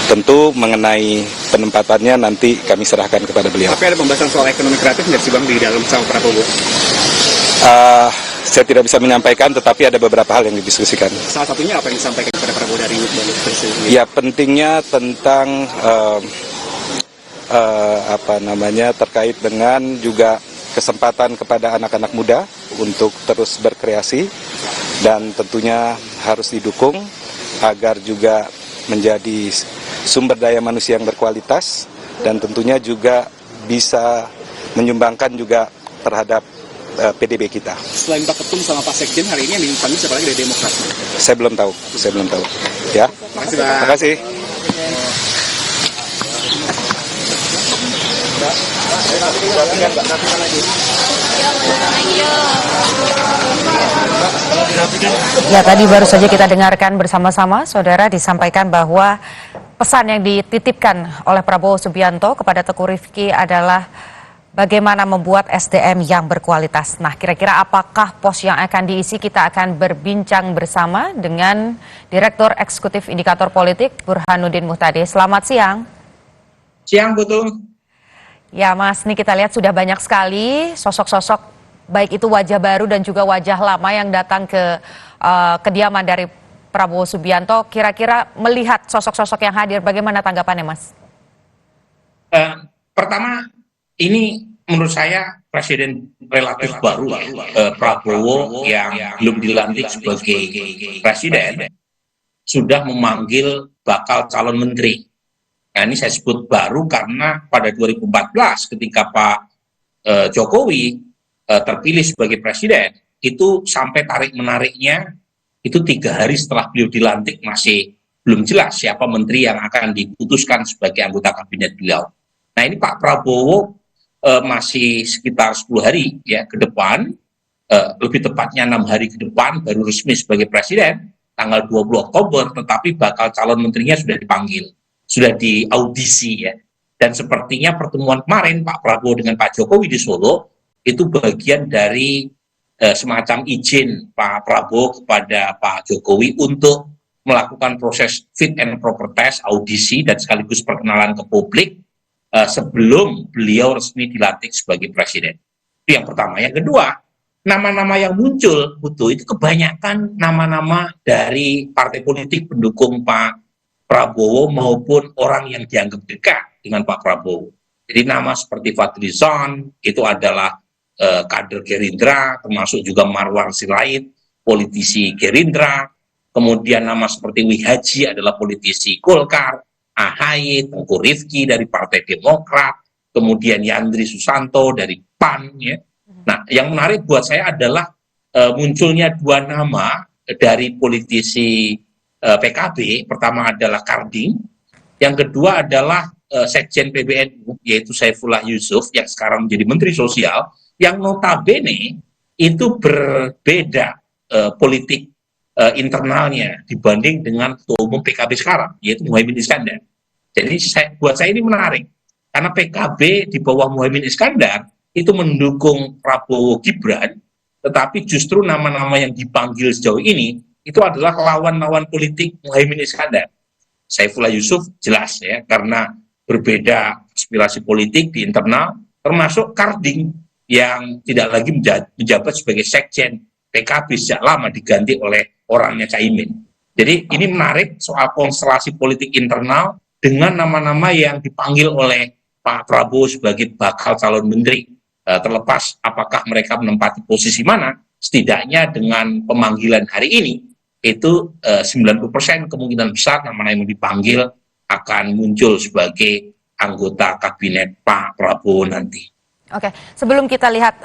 tentu mengenai penempatannya nanti kami serahkan kepada beliau. Tapi ada pembahasan soal ekonomi kreatif nggak sih Bang di dalam sama Prabowo? Saya tidak bisa menyampaikan, tetapi ada beberapa hal yang didiskusikan. Salah satunya apa yang disampaikan kepada Prabowo dari Presiden? Ya, pentingnya tentang terkait dengan juga kesempatan kepada anak-anak muda untuk terus berkreasi, dan tentunya harus didukung agar juga menjadi sumber daya manusia yang berkualitas, dan tentunya juga bisa menyumbangkan juga terhadap PDB kita. Selain Pak Ketum sama Pak Sekjen, hari ini yang dipanggil siapa lagi dari Demokrat? Saya belum tahu. Ya. Terima kasih. Ya, tadi baru saja kita dengarkan bersama-sama, saudara, disampaikan bahwa pesan yang dititipkan oleh Prabowo Subianto kepada Tengku Rifki adalah bagaimana membuat SDM yang berkualitas. Nah, kira-kira apakah pos yang akan diisi? Kita akan berbincang bersama dengan Direktur Eksekutif Indikator Politik, Burhanuddin Muhtadi. Selamat siang. Siang, betul. Ya, Mas, ini kita lihat sudah banyak sekali sosok-sosok, baik itu wajah baru dan juga wajah lama yang datang ke kediaman dari Prabowo Subianto. Kira-kira melihat sosok-sosok yang hadir, bagaimana tanggapannya, Mas? Pertama, ini menurut saya presiden relatif baru, Prabowo yang belum dilantik sebagai presiden sudah memanggil bakal calon menteri. Nah, ini saya sebut baru karena pada 2014 ketika Pak Jokowi terpilih sebagai presiden, itu sampai tarik-menariknya itu 3 hari setelah beliau dilantik masih belum jelas siapa menteri yang akan diputuskan sebagai anggota kabinet beliau. Nah, ini Pak Prabowo masih sekitar 10 hari ya ke depan, lebih tepatnya 6 hari ke depan baru resmi sebagai presiden tanggal 20 Oktober, tetapi bakal calon menterinya sudah dipanggil, sudah diaudisi ya. Dan sepertinya pertemuan kemarin Pak Prabowo dengan Pak Jokowi di Solo itu bagian dari semacam izin Pak Prabowo kepada Pak Jokowi untuk melakukan proses fit and proper test, audisi, dan sekaligus perkenalan ke publik sebelum beliau resmi dilantik sebagai presiden. Itu yang pertama. Yang kedua, nama-nama yang muncul itu kebanyakan nama-nama dari partai politik pendukung Pak Prabowo maupun orang yang dianggap dekat dengan Pak Prabowo. Jadi nama seperti Fadly Zon itu adalah kader Gerindra, termasuk juga Marwan Sirait, politisi Gerindra. Kemudian nama seperti Wihaji adalah politisi Golkar, AHY, Tengku Rifki dari Partai Demokrat, kemudian Yandri Susanto dari PAN. Ya. Nah, yang menarik buat saya adalah munculnya 2 nama dari politisi PKB. Pertama adalah Karding, yang kedua adalah Sekjen PBNU, yaitu Saifullah Yusuf, yang sekarang menjadi Menteri Sosial, yang notabene itu berbeda politik internalnya dibanding dengan Ketua Umum PKB sekarang, yaitu Muhaimin Iskandar. Jadi buat saya ini menarik, karena PKB di bawah Muhaimin Iskandar itu mendukung Prabowo Gibran, tetapi justru nama-nama yang dipanggil sejauh ini itu adalah lawan-lawan politik Muhaimin Iskandar. Saifullah Yusuf jelas ya, karena berbeda aspirasi politik di internal, termasuk Karding yang tidak lagi menjabat sebagai sekjen PKB sejak lama diganti oleh orangnya Caimin. Jadi ini menarik soal konstelasi politik internal dengan nama-nama yang dipanggil oleh Pak Prabowo sebagai bakal calon menteri. Terlepas apakah mereka menempati posisi mana, setidaknya dengan pemanggilan hari ini itu 90% kemungkinan besar nama yang dipanggil akan muncul sebagai anggota kabinet Pak Prabowo nanti. Oke, sebelum kita lihat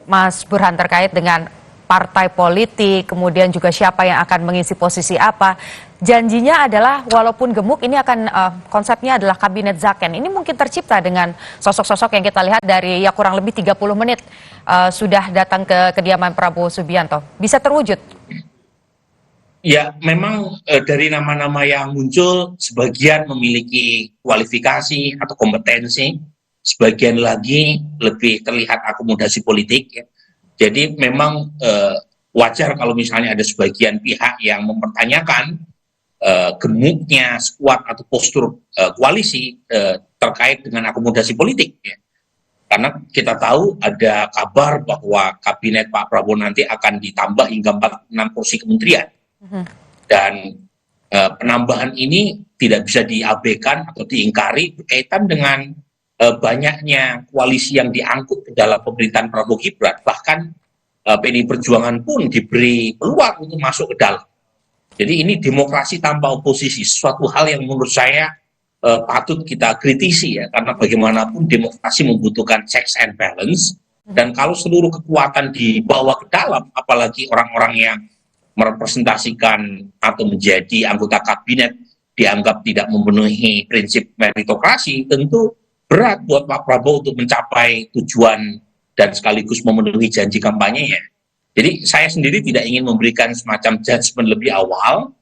Mas Burhan terkait dengan partai politik, kemudian juga siapa yang akan mengisi posisi apa, janjinya adalah walaupun gemuk ini akan konsepnya adalah kabinet Zaken. Ini mungkin tercipta dengan sosok-sosok yang kita lihat dari ya kurang lebih 30 menit sudah datang ke kediaman Prabowo Subianto. Bisa terwujud? Ya, memang dari nama-nama yang muncul, sebagian memiliki kualifikasi atau kompetensi, sebagian lagi lebih terlihat akomodasi politik. Ya. Jadi memang wajar kalau misalnya ada sebagian pihak yang mempertanyakan gemuknya skuad atau postur koalisi terkait dengan akomodasi politik. Ya. Karena kita tahu ada kabar bahwa kabinet Pak Prabowo nanti akan ditambah hingga 46 kursi kementerian. Dan penambahan ini tidak bisa diabaikan atau diingkari berkaitan dengan banyaknya koalisi yang diangkut ke dalam pemerintahan Prabowo Gibran. Bahkan PDI Perjuangan pun diberi peluang untuk masuk ke dalam. Jadi ini demokrasi tanpa oposisi, suatu hal yang menurut saya patut kita kritisi ya, karena bagaimanapun demokrasi membutuhkan checks and balance, dan kalau seluruh kekuatan dibawa ke dalam, apalagi orang-orang yang merepresentasikan atau menjadi anggota kabinet dianggap tidak memenuhi prinsip meritokrasi, tentu berat buat Pak Prabowo untuk mencapai tujuan dan sekaligus memenuhi janji kampanyenya. Jadi saya sendiri tidak ingin memberikan semacam judgement lebih awal,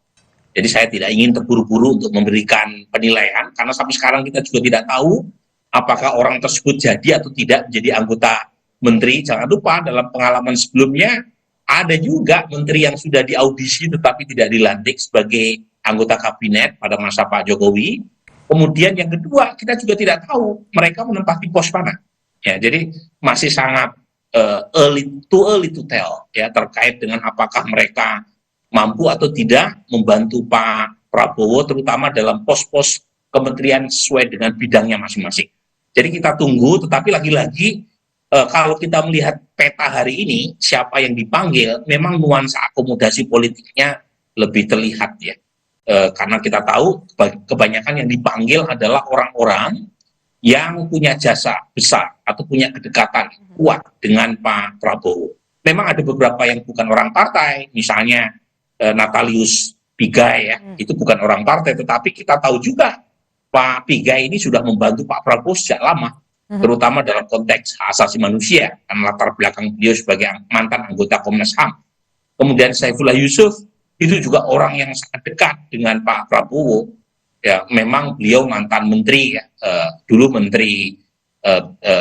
jadi saya tidak ingin terburu-buru untuk memberikan penilaian, karena sampai sekarang kita juga tidak tahu apakah orang tersebut jadi atau tidak menjadi anggota menteri. Jangan lupa dalam pengalaman sebelumnya, ada juga menteri yang sudah diaudisi tetapi tidak dilantik sebagai anggota kabinet pada masa Pak Jokowi. Kemudian yang kedua, kita juga tidak tahu mereka menempati pos mana. Ya, jadi masih sangat too early to tell ya, terkait dengan apakah mereka mampu atau tidak membantu Pak Prabowo terutama dalam pos-pos kementerian sesuai dengan bidangnya masing-masing. Jadi kita tunggu, tetapi lagi-lagi kalau kita melihat peta hari ini, siapa yang dipanggil, memang nuansa akomodasi politiknya lebih terlihat ya. Karena kita tahu kebanyakan yang dipanggil adalah orang-orang yang punya jasa besar atau punya kedekatan kuat dengan Pak Prabowo. Memang ada beberapa yang bukan orang partai, misalnya Natalius Pigai ya, itu bukan orang partai, tetapi kita tahu juga Pak Pigai ini sudah membantu Pak Prabowo sejak lama. Terutama dalam konteks hak asasi manusia, karena latar belakang beliau sebagai mantan anggota Komnas HAM. Kemudian Saifullah Yusuf, itu juga orang yang sangat dekat dengan Pak Prabowo. Ya, memang beliau mantan menteri, ya, dulu menteri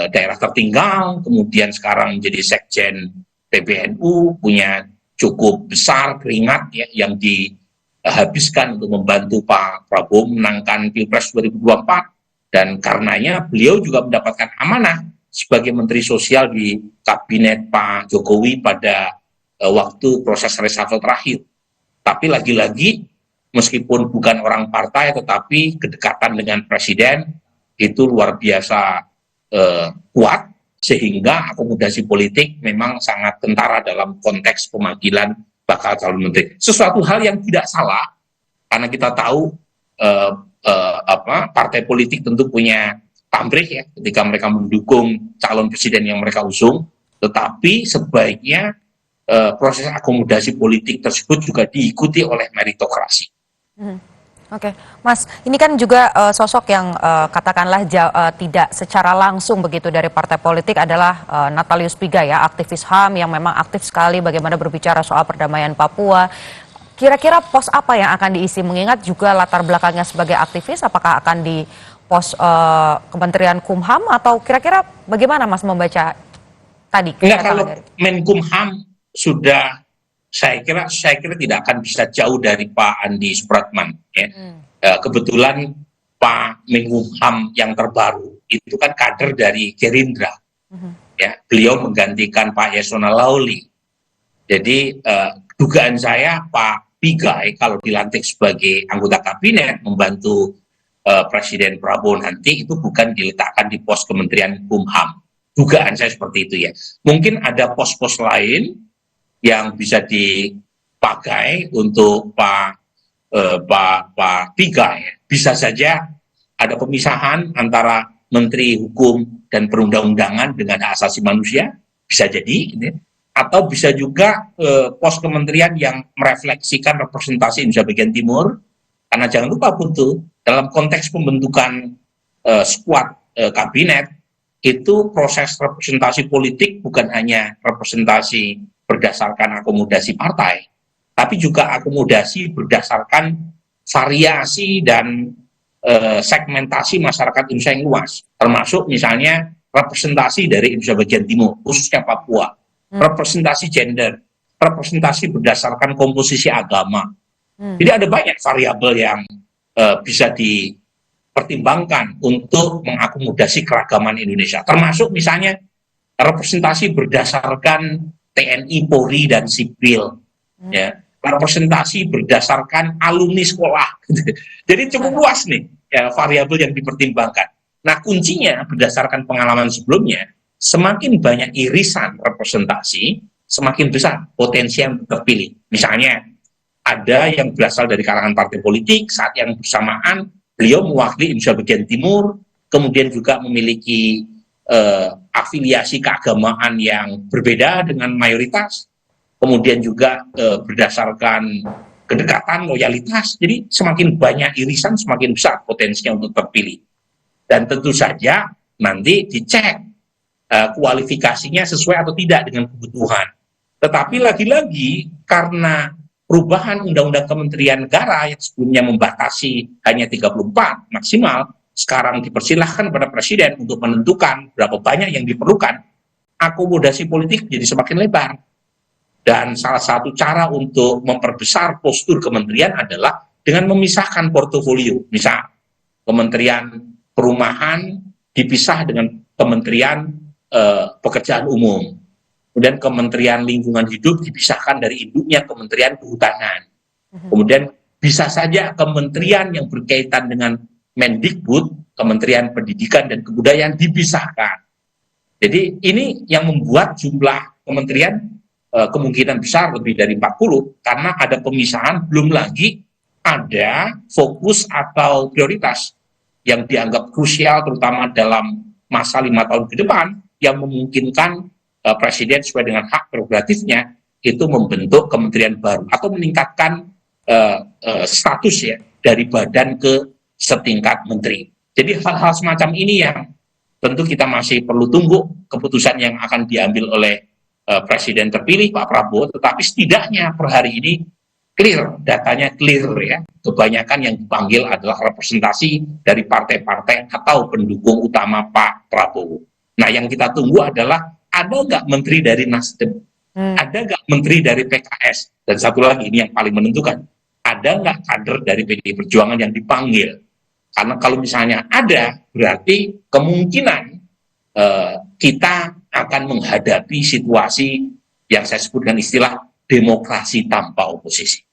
daerah tertinggal, kemudian sekarang menjadi sekjen PBNU, punya cukup besar keringat ya, yang dihabiskan untuk membantu Pak Prabowo menangkan Pilpres 2024. Dan karenanya beliau juga mendapatkan amanah sebagai Menteri Sosial di Kabinet Pak Jokowi pada waktu proses reshuffle terakhir. Tapi lagi-lagi, meskipun bukan orang partai, tetapi kedekatan dengan Presiden itu luar biasa kuat, sehingga akomodasi politik memang sangat kentara dalam konteks pemanggilan bakal calon menteri. Sesuatu hal yang tidak salah, karena kita tahu partai politik tentu punya pamrih ya ketika mereka mendukung calon presiden yang mereka usung, tetapi sebaiknya proses akomodasi politik tersebut juga diikuti oleh meritokrasi. Oke, Mas, ini kan juga sosok yang katakanlah tidak secara langsung begitu dari partai politik adalah Natalius Pigai ya, aktivis HAM yang memang aktif sekali bagaimana berbicara soal perdamaian Papua. Kira-kira pos apa yang akan diisi, mengingat juga latar belakangnya sebagai aktivis, apakah akan di pos Kementerian Kumham atau kira-kira bagaimana Mas membaca tadi? Enggak, kalau Menkumham sudah saya kira tidak akan bisa jauh dari Pak Andi Supratman ya. Kebetulan Pak Menkumham yang terbaru itu kan kader dari Gerindra. ya, beliau menggantikan Pak Yasona Lawli. Jadi dugaan saya Pak Pigai kalau dilantik sebagai anggota kabinet membantu Presiden Prabowo nanti itu bukan diletakkan di pos Kementerian Hukum/HAM. Dugaan saya seperti itu ya. Mungkin ada pos-pos lain yang bisa dipakai untuk Pak Pigai. Bisa saja ada pemisahan antara Menteri Hukum dan Perundang-undangan dengan hak asasi manusia, bisa jadi, gitu. Atau bisa juga pos kementerian yang merefleksikan representasi Indonesia bagian timur, karena jangan lupa Putu, dalam konteks pembentukan skuad kabinet, itu proses representasi politik bukan hanya representasi berdasarkan akomodasi partai, tapi juga akomodasi berdasarkan variasi dan segmentasi masyarakat Indonesia yang luas, termasuk misalnya representasi dari Indonesia bagian timur, khususnya Papua, representasi gender, representasi berdasarkan komposisi agama. Jadi ada banyak variabel yang bisa dipertimbangkan untuk mengakomodasi keragaman Indonesia, termasuk misalnya representasi berdasarkan TNI, Polri, dan sipil, ya, representasi berdasarkan alumni sekolah. Jadi cukup luas nih ya, variabel yang dipertimbangkan. Nah, kuncinya berdasarkan pengalaman sebelumnya, semakin banyak irisan representasi, semakin besar potensi yang terpilih. Misalnya, ada yang berasal dari kalangan partai politik, saat yang bersamaan beliau mewakili Indonesia bagian timur, kemudian juga memiliki afiliasi keagamaan yang berbeda dengan mayoritas, kemudian juga berdasarkan kedekatan, loyalitas. Jadi semakin banyak irisan, semakin besar potensinya untuk terpilih. Dan tentu saja nanti dicek kualifikasinya sesuai atau tidak dengan kebutuhan. Tetapi lagi-lagi karena perubahan Undang-Undang Kementerian Negara yang sebelumnya membatasi hanya 34 maksimal, sekarang dipersilahkan pada Presiden untuk menentukan berapa banyak yang diperlukan, akomodasi politik jadi semakin lebar. Dan salah satu cara untuk memperbesar postur kementerian adalah dengan memisahkan portofolio. Misal, Kementerian Perumahan dipisah dengan Kementerian Pekerjaan Umum. Kemudian Kementerian Lingkungan Hidup dipisahkan dari induknya Kementerian Kehutanan. Kemudian bisa saja kementerian yang berkaitan dengan Mendikbud, Kementerian Pendidikan dan Kebudayaan dipisahkan. Jadi ini yang membuat jumlah kementerian kemungkinan besar lebih dari 40 karena ada pemisahan, belum lagi ada fokus atau prioritas yang dianggap krusial terutama dalam masa 5 tahun ke depan yang memungkinkan Presiden sesuai dengan hak prerogatifnya itu membentuk kementerian baru atau meningkatkan status ya dari badan ke setingkat menteri. Jadi hal-hal semacam ini yang tentu kita masih perlu tunggu keputusan yang akan diambil oleh Presiden terpilih Pak Prabowo, tetapi setidaknya per hari ini clear, datanya clear ya. Kebanyakan yang dipanggil adalah representasi dari partai-partai atau pendukung utama Pak Prabowo. Nah, yang kita tunggu adalah ada nggak menteri dari Nasdem, ada nggak menteri dari PKS, dan satu lagi ini yang paling menentukan, ada nggak kader dari PDI Perjuangan yang dipanggil? Karena kalau misalnya ada, berarti kemungkinan kita akan menghadapi situasi yang saya sebutkan istilah demokrasi tanpa oposisi.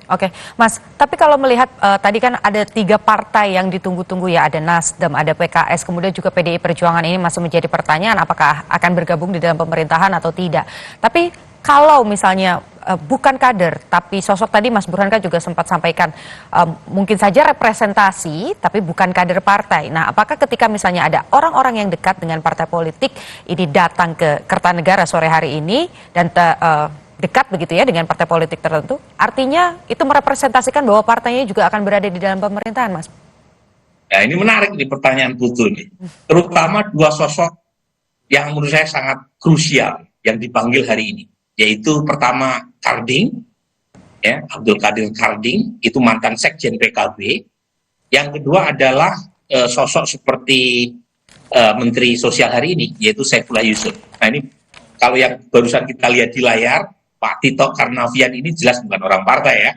Oke, Mas. Tapi kalau melihat tadi kan ada 3 partai yang ditunggu-tunggu ya, ada Nasdem, ada PKS, kemudian juga PDI Perjuangan, ini masih menjadi pertanyaan apakah akan bergabung di dalam pemerintahan atau tidak. Tapi kalau misalnya bukan kader, tapi sosok tadi Mas Burhan kan juga sempat sampaikan mungkin saja representasi, tapi bukan kader partai. Nah, apakah ketika misalnya ada orang-orang yang dekat dengan partai politik ini datang ke Kertanegara sore hari ini dan dekat begitu ya dengan partai politik tertentu, artinya itu merepresentasikan bahwa partainya juga akan berada di dalam pemerintahan, Mas? Ya, ini menarik nih pertanyaan Putu nih. Terutama 2 sosok yang menurut saya sangat krusial yang dipanggil hari ini, yaitu pertama Karding, ya, Abdul Qadir Karding, itu mantan Sekjen PKB. Yang kedua adalah sosok seperti Menteri Sosial hari ini, yaitu Saifullah Yusuf. Nah, ini kalau yang barusan kita lihat di layar, Pak Tito Karnavian ini jelas bukan orang partai ya.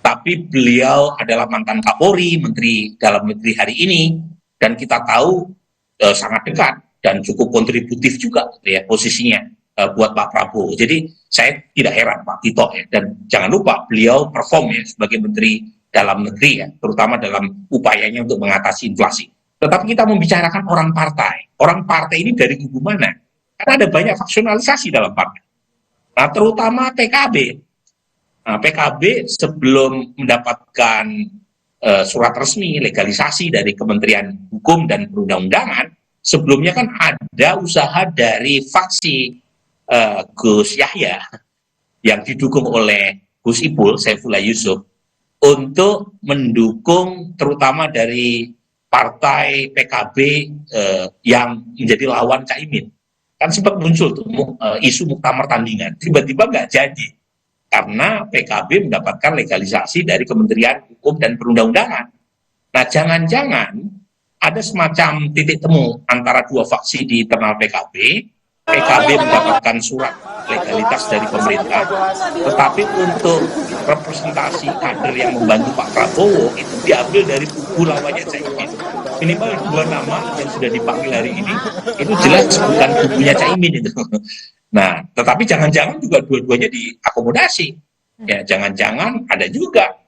Tapi beliau adalah mantan Kapolri, Menteri Dalam Negeri hari ini, dan kita tahu sangat dekat dan cukup kontributif juga ya posisinya buat Pak Prabowo. Jadi saya tidak heran Pak Tito ya, dan jangan lupa beliau perform ya sebagai Menteri Dalam Negeri ya, terutama dalam upayanya untuk mengatasi inflasi. Tetapi kita membicarakan orang partai. Orang partai ini dari kubu mana? Karena ada banyak faksionalisasi dalam partai. Nah, terutama PKB. Nah, PKB sebelum mendapatkan surat resmi legalisasi dari Kementerian Hukum dan Perundang-undangan, sebelumnya kan ada usaha dari faksi Gus Yahya yang didukung oleh Gus Ipul, Saifullah Yusuf, untuk mendukung terutama dari partai PKB yang menjadi lawan Caimin. Kan sempat muncul tuh isu muktamar tandingan, tiba-tiba nggak jadi karena PKB mendapatkan legalisasi dari Kementerian Hukum dan Perundang-undangan. Nah, jangan-jangan ada semacam titik temu antara dua faksi di internal PKB. PKB mendapatkan surat legalitas dari pemerintah, tetapi untuk representasi kader yang membantu Pak Prabowo itu diambil dari kubu lawannya Caimin. Minimal 2 nama yang sudah dipanggil hari ini itu jelas bukan kubunya Caimin itu. Nah, tetapi jangan-jangan juga dua-duanya diakomodasi. Ya, jangan-jangan ada juga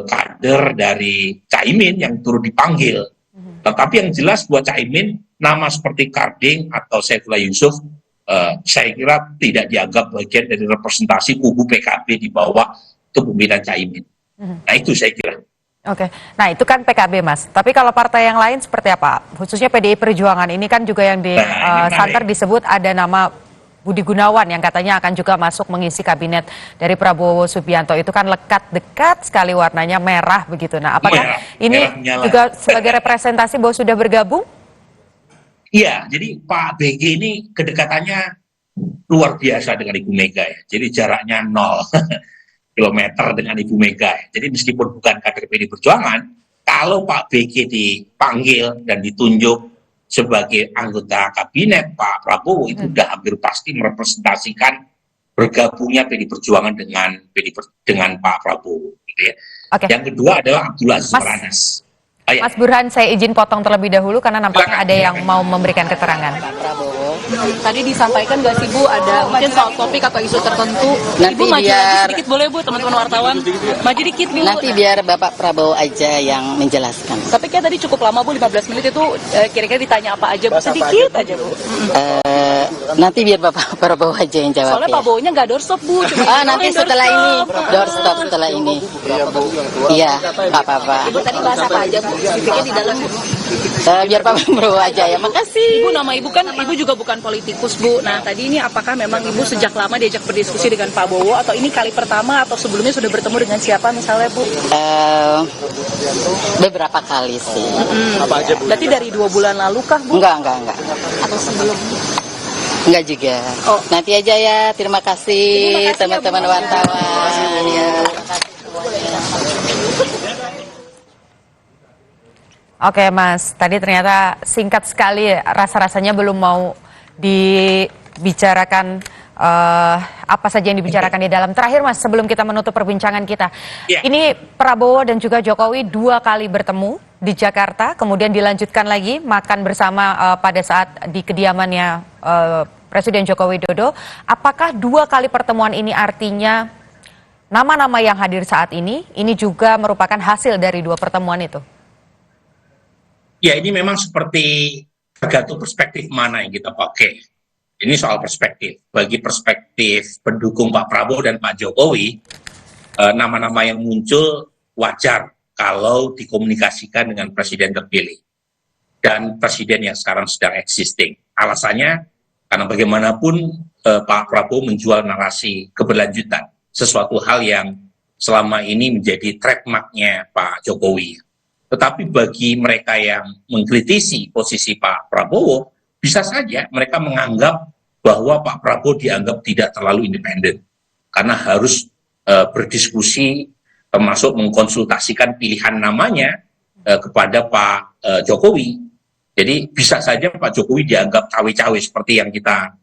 kader dari Caimin yang turut dipanggil. Tetapi yang jelas buat Caimin, nama seperti Karding atau Saifullah Yusuf, saya kira tidak dianggap bagian dari representasi kubu PKB di bawah kepemimpinan Caimin. Nah, itu saya kira. Oke, nah itu kan PKB Mas. Tapi kalau partai yang lain seperti apa? Khususnya PDI Perjuangan ini kan juga yang di santer disebut ada nama Budi Gunawan yang katanya akan juga masuk mengisi kabinet dari Prabowo Subianto. Itu kan dekat sekali warnanya merah begitu. Nah, apakah ini juga sebagai representasi bahwa sudah bergabung? Iya, jadi Pak BG ini kedekatannya luar biasa dengan Ibu Mega ya. Jadi jaraknya 0 kilometer dengan Ibu Mega ya. Jadi meskipun bukan kader PDI Perjuangan, kalau Pak BG dipanggil dan ditunjuk sebagai anggota kabinet Pak Prabowo itu udah hampir pasti merepresentasikan bergabungnya PDI Perjuangan dengan Pak Prabowo gitu ya. Yang kedua adalah Abdullah Azwaranas. Mas Burhan, saya izin potong terlebih dahulu karena nampaknya ada yang mau memberikan keterangan. Tadi disampaikan nggak sih Bu, ada mungkin soal topik atau isu tertentu. Nanti Ibu maju biar lagi sedikit boleh Bu, teman-teman wartawan. Maju dikit Bu. Nanti biar Bapak Prabowo aja yang menjelaskan. Tapi kayak tadi cukup lama Bu, 15 menit itu kira-kira ditanya apa aja Bu? Sedikit aja Bu. Nanti biar Bapak Prabowo aja yang jawab. Soalnya Pak Bowonya nggak doorstop Bu. Nanti setelah ini, doorstop setelah ini. Iya, Pak Papa. Ibu tadi bahas apa aja Bu? Spesifiknya di dalam Bu. Biar Pak Prabowo aja ya, makasih. Ibu, nama Ibu kan, Ibu juga bukan politikus Bu. Nah tadi ini apakah memang Ibu sejak lama diajak berdiskusi dengan Pak Bowo atau ini kali pertama atau sebelumnya sudah bertemu dengan siapa misalnya Bu? Beberapa kali sih. Apa aja Bu? Berarti dari 2 bulan lalu kah Bu? Enggak. Atau sebelum? Enggak juga. Nanti aja ya, terima kasih teman-teman wartawan. Ya. Oke Mas, tadi ternyata singkat sekali rasa-rasanya belum mau dibicarakan apa saja yang dibicarakan di dalam. Terakhir Mas, sebelum kita menutup perbincangan kita. Ini Prabowo dan juga Jokowi 2 kali bertemu di Jakarta, kemudian dilanjutkan lagi makan bersama pada saat di kediamannya Presiden Joko Widodo. Apakah 2 kali pertemuan ini artinya nama-nama yang hadir saat ini juga merupakan hasil dari 2 pertemuan itu? Ya, ini memang seperti tergantung perspektif mana yang kita pakai. Ini soal perspektif. Bagi perspektif pendukung Pak Prabowo dan Pak Jokowi, nama-nama yang muncul wajar kalau dikomunikasikan dengan presiden terpilih dan presiden yang sekarang sedang existing. Alasannya karena bagaimanapun Pak Prabowo menjual narasi keberlanjutan, sesuatu hal yang selama ini menjadi trademarknya Pak Jokowi. Tetapi bagi mereka yang mengkritisi posisi Pak Prabowo, bisa saja mereka menganggap bahwa Pak Prabowo dianggap tidak terlalu independen. Karena harus berdiskusi, termasuk mengkonsultasikan pilihan namanya kepada Pak Jokowi. Jadi bisa saja Pak Jokowi dianggap cawe-cawe seperti yang kita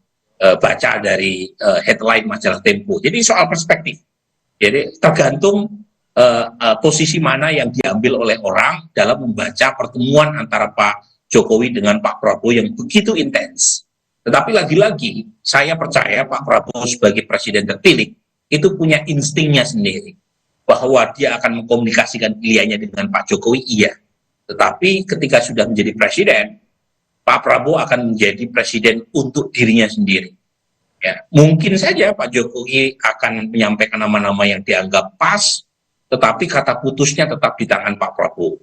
baca dari headline majalah Tempo. Jadi soal perspektif. Jadi tergantung posisi mana yang diambil oleh orang dalam membaca pertemuan antara Pak Jokowi dengan Pak Prabowo yang begitu intens. Tetapi lagi-lagi, saya percaya Pak Prabowo sebagai presiden terpilih itu punya instingnya sendiri. Bahwa dia akan mengkomunikasikan pilihannya dengan Pak Jokowi, iya. Tetapi ketika sudah menjadi presiden, Pak Prabowo akan menjadi presiden untuk dirinya sendiri. Ya, mungkin saja Pak Jokowi akan menyampaikan nama-nama yang dianggap pas, tetapi kata putusnya tetap di tangan Pak Prabowo.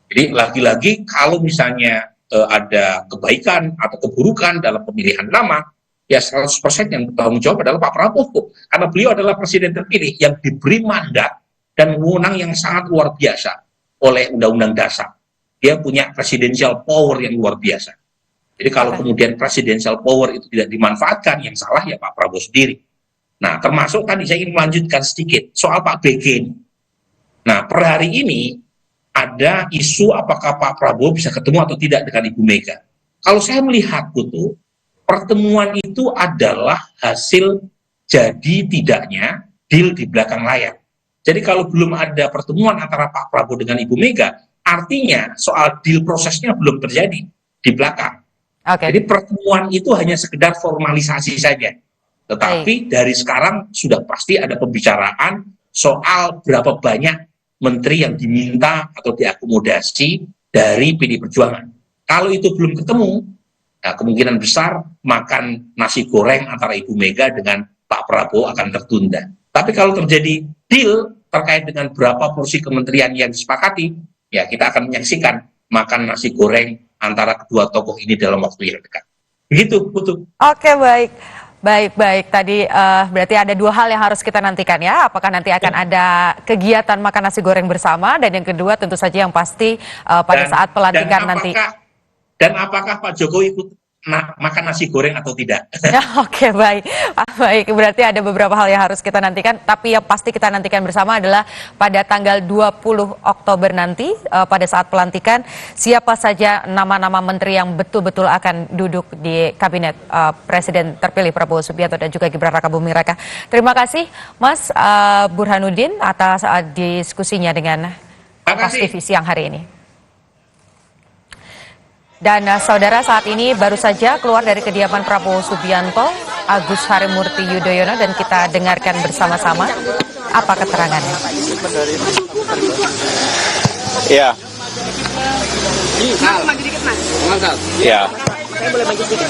Jadi lagi-lagi kalau misalnya ada kebaikan atau keburukan dalam pemilihan nama, ya 100% yang bertanggung jawab adalah Pak Prabowo. Karena beliau adalah presiden terpilih yang diberi mandat dan wewenang yang sangat luar biasa oleh Undang-Undang Dasar. Dia punya presidential power yang luar biasa. Jadi kalau kemudian presidential power itu tidak dimanfaatkan, yang salah ya Pak Prabowo sendiri. Nah, termasuk tadi saya ingin melanjutkan sedikit soal Pak BG ini. Nah, per hari ini ada isu apakah Pak Prabowo bisa ketemu atau tidak dengan Ibu Mega. Kalau saya melihat itu, pertemuan itu adalah hasil jadi tidaknya deal di belakang layar. Jadi kalau belum ada pertemuan antara Pak Prabowo dengan Ibu Mega, artinya soal deal prosesnya belum terjadi di belakang. Jadi pertemuan itu hanya sekedar formalisasi saja. Tetapi dari sekarang sudah pasti ada pembicaraan soal berapa banyak menteri yang diminta atau diakomodasi dari PD Perjuangan. Kalau itu belum ketemu, nah kemungkinan besar makan nasi goreng antara Ibu Mega dengan Pak Prabowo akan tertunda. Tapi kalau terjadi deal terkait dengan berapa porsi kementerian yang disepakati, ya kita akan menyaksikan makan nasi goreng antara kedua tokoh ini dalam waktu yang dekat. Begitu, Putu. Oke, baik. Baik. Tadi berarti ada dua hal yang harus kita nantikan ya. Apakah nanti akan ada kegiatan makan nasi goreng bersama, dan yang kedua tentu saja yang pasti pada saat pelantikan nanti. Dan apakah Pak Jokowi ikut makan nasi goreng atau tidak? Oke, baik. Berarti ada beberapa hal yang harus kita nantikan, tapi yang pasti kita nantikan bersama adalah pada tanggal 20 Oktober nanti, pada saat pelantikan, siapa saja nama-nama menteri yang betul-betul akan duduk di kabinet Presiden terpilih Prabowo Subianto dan juga Gibran Rakabuming Raka. Terima kasih Mas Burhanuddin atas diskusinya dengan Kompas TV siang hari ini. Dan saudara, saat ini baru saja keluar dari kediaman Prabowo Subianto, Agus Harimurti Yudhoyono, dan kita dengarkan bersama-sama apa keterangannya. Ya. Maju dikit, Mas. Ya. Saya boleh maju sedikit?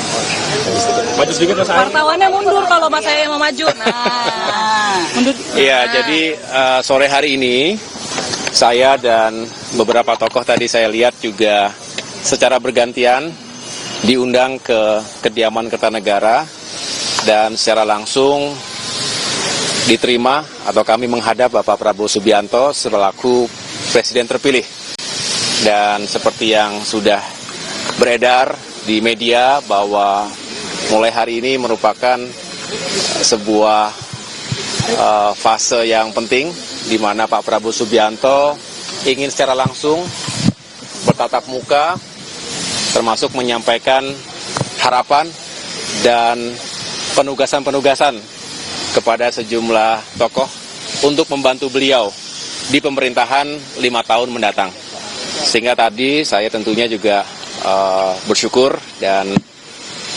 Maju sedikit, Mas. Wartawannya mundur kalau Mas saya mau maju. Nah, mundur. Iya, jadi sore hari ini saya dan beberapa tokoh tadi saya lihat juga secara bergantian diundang ke kediaman Kertanegara dan secara langsung diterima atau kami menghadap Bapak Prabowo Subianto selaku Presiden terpilih. Dan seperti yang sudah beredar di media bahwa mulai hari ini merupakan sebuah fase yang penting di mana Pak Prabowo Subianto ingin secara langsung bertatap muka, termasuk menyampaikan harapan dan penugasan-penugasan kepada sejumlah tokoh untuk membantu beliau di pemerintahan 5 tahun mendatang. Sehingga tadi saya tentunya juga bersyukur, dan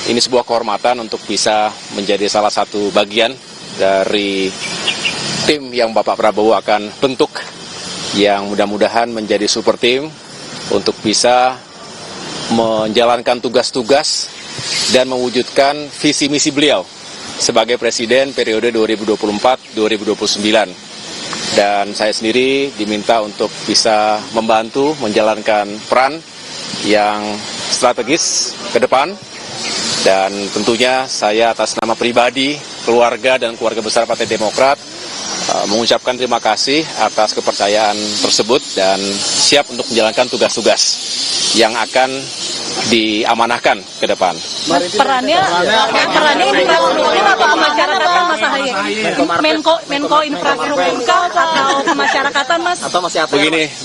ini sebuah kehormatan untuk bisa menjadi salah satu bagian dari tim yang Bapak Prabowo akan bentuk, yang mudah-mudahan menjadi super tim untuk bisa menjalankan tugas-tugas dan mewujudkan visi misi beliau sebagai Presiden periode 2024-2029. Dan saya sendiri diminta untuk bisa membantu menjalankan peran yang strategis ke depan, dan tentunya saya atas nama pribadi, keluarga, dan keluarga besar Partai Demokrat mengucapkan terima kasih atas kepercayaan tersebut dan siap untuk menjalankan tugas-tugas yang akan diamanahkan ke depan. Perannya infrastruktur atau kemasyarakatan, Mas Ahaye? Menko infrastruktur atau kemasyarakatan, Mas?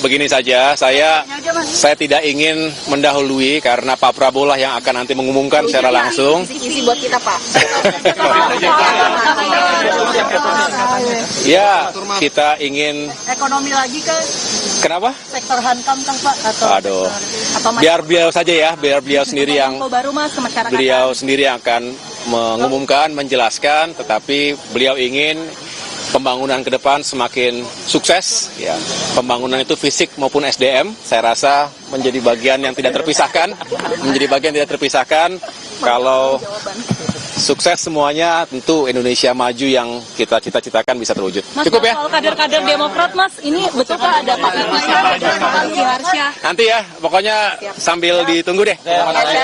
Begini saja, saya tidak ingin mendahului karena Pak Prabowo lah yang akan nanti mengumumkan secara langsung. Isi buat kita, Pak. Ya, kita ingin ekonomi lagi kan? Kenapa? Sektor Hankam kah Pak? Aduh, atau biar beliau saja ya, biar beliau sendiri yang baru Mas ke masyarakat. beliau sendiri yang akan mengumumkan, menjelaskan, tetapi beliau ingin pembangunan ke depan semakin sukses. Ya, pembangunan itu fisik maupun SDM, saya rasa menjadi bagian yang tidak terpisahkan, Kalau sukses semuanya, tentu Indonesia maju yang kita cita-citakan bisa terwujud. Mas, Cukup ya? soal kader-kader Demokrat, Mas, ini betul Pak ada Pak Harsya? Nanti ya, pokoknya sambil ditunggu deh. Terima kasih.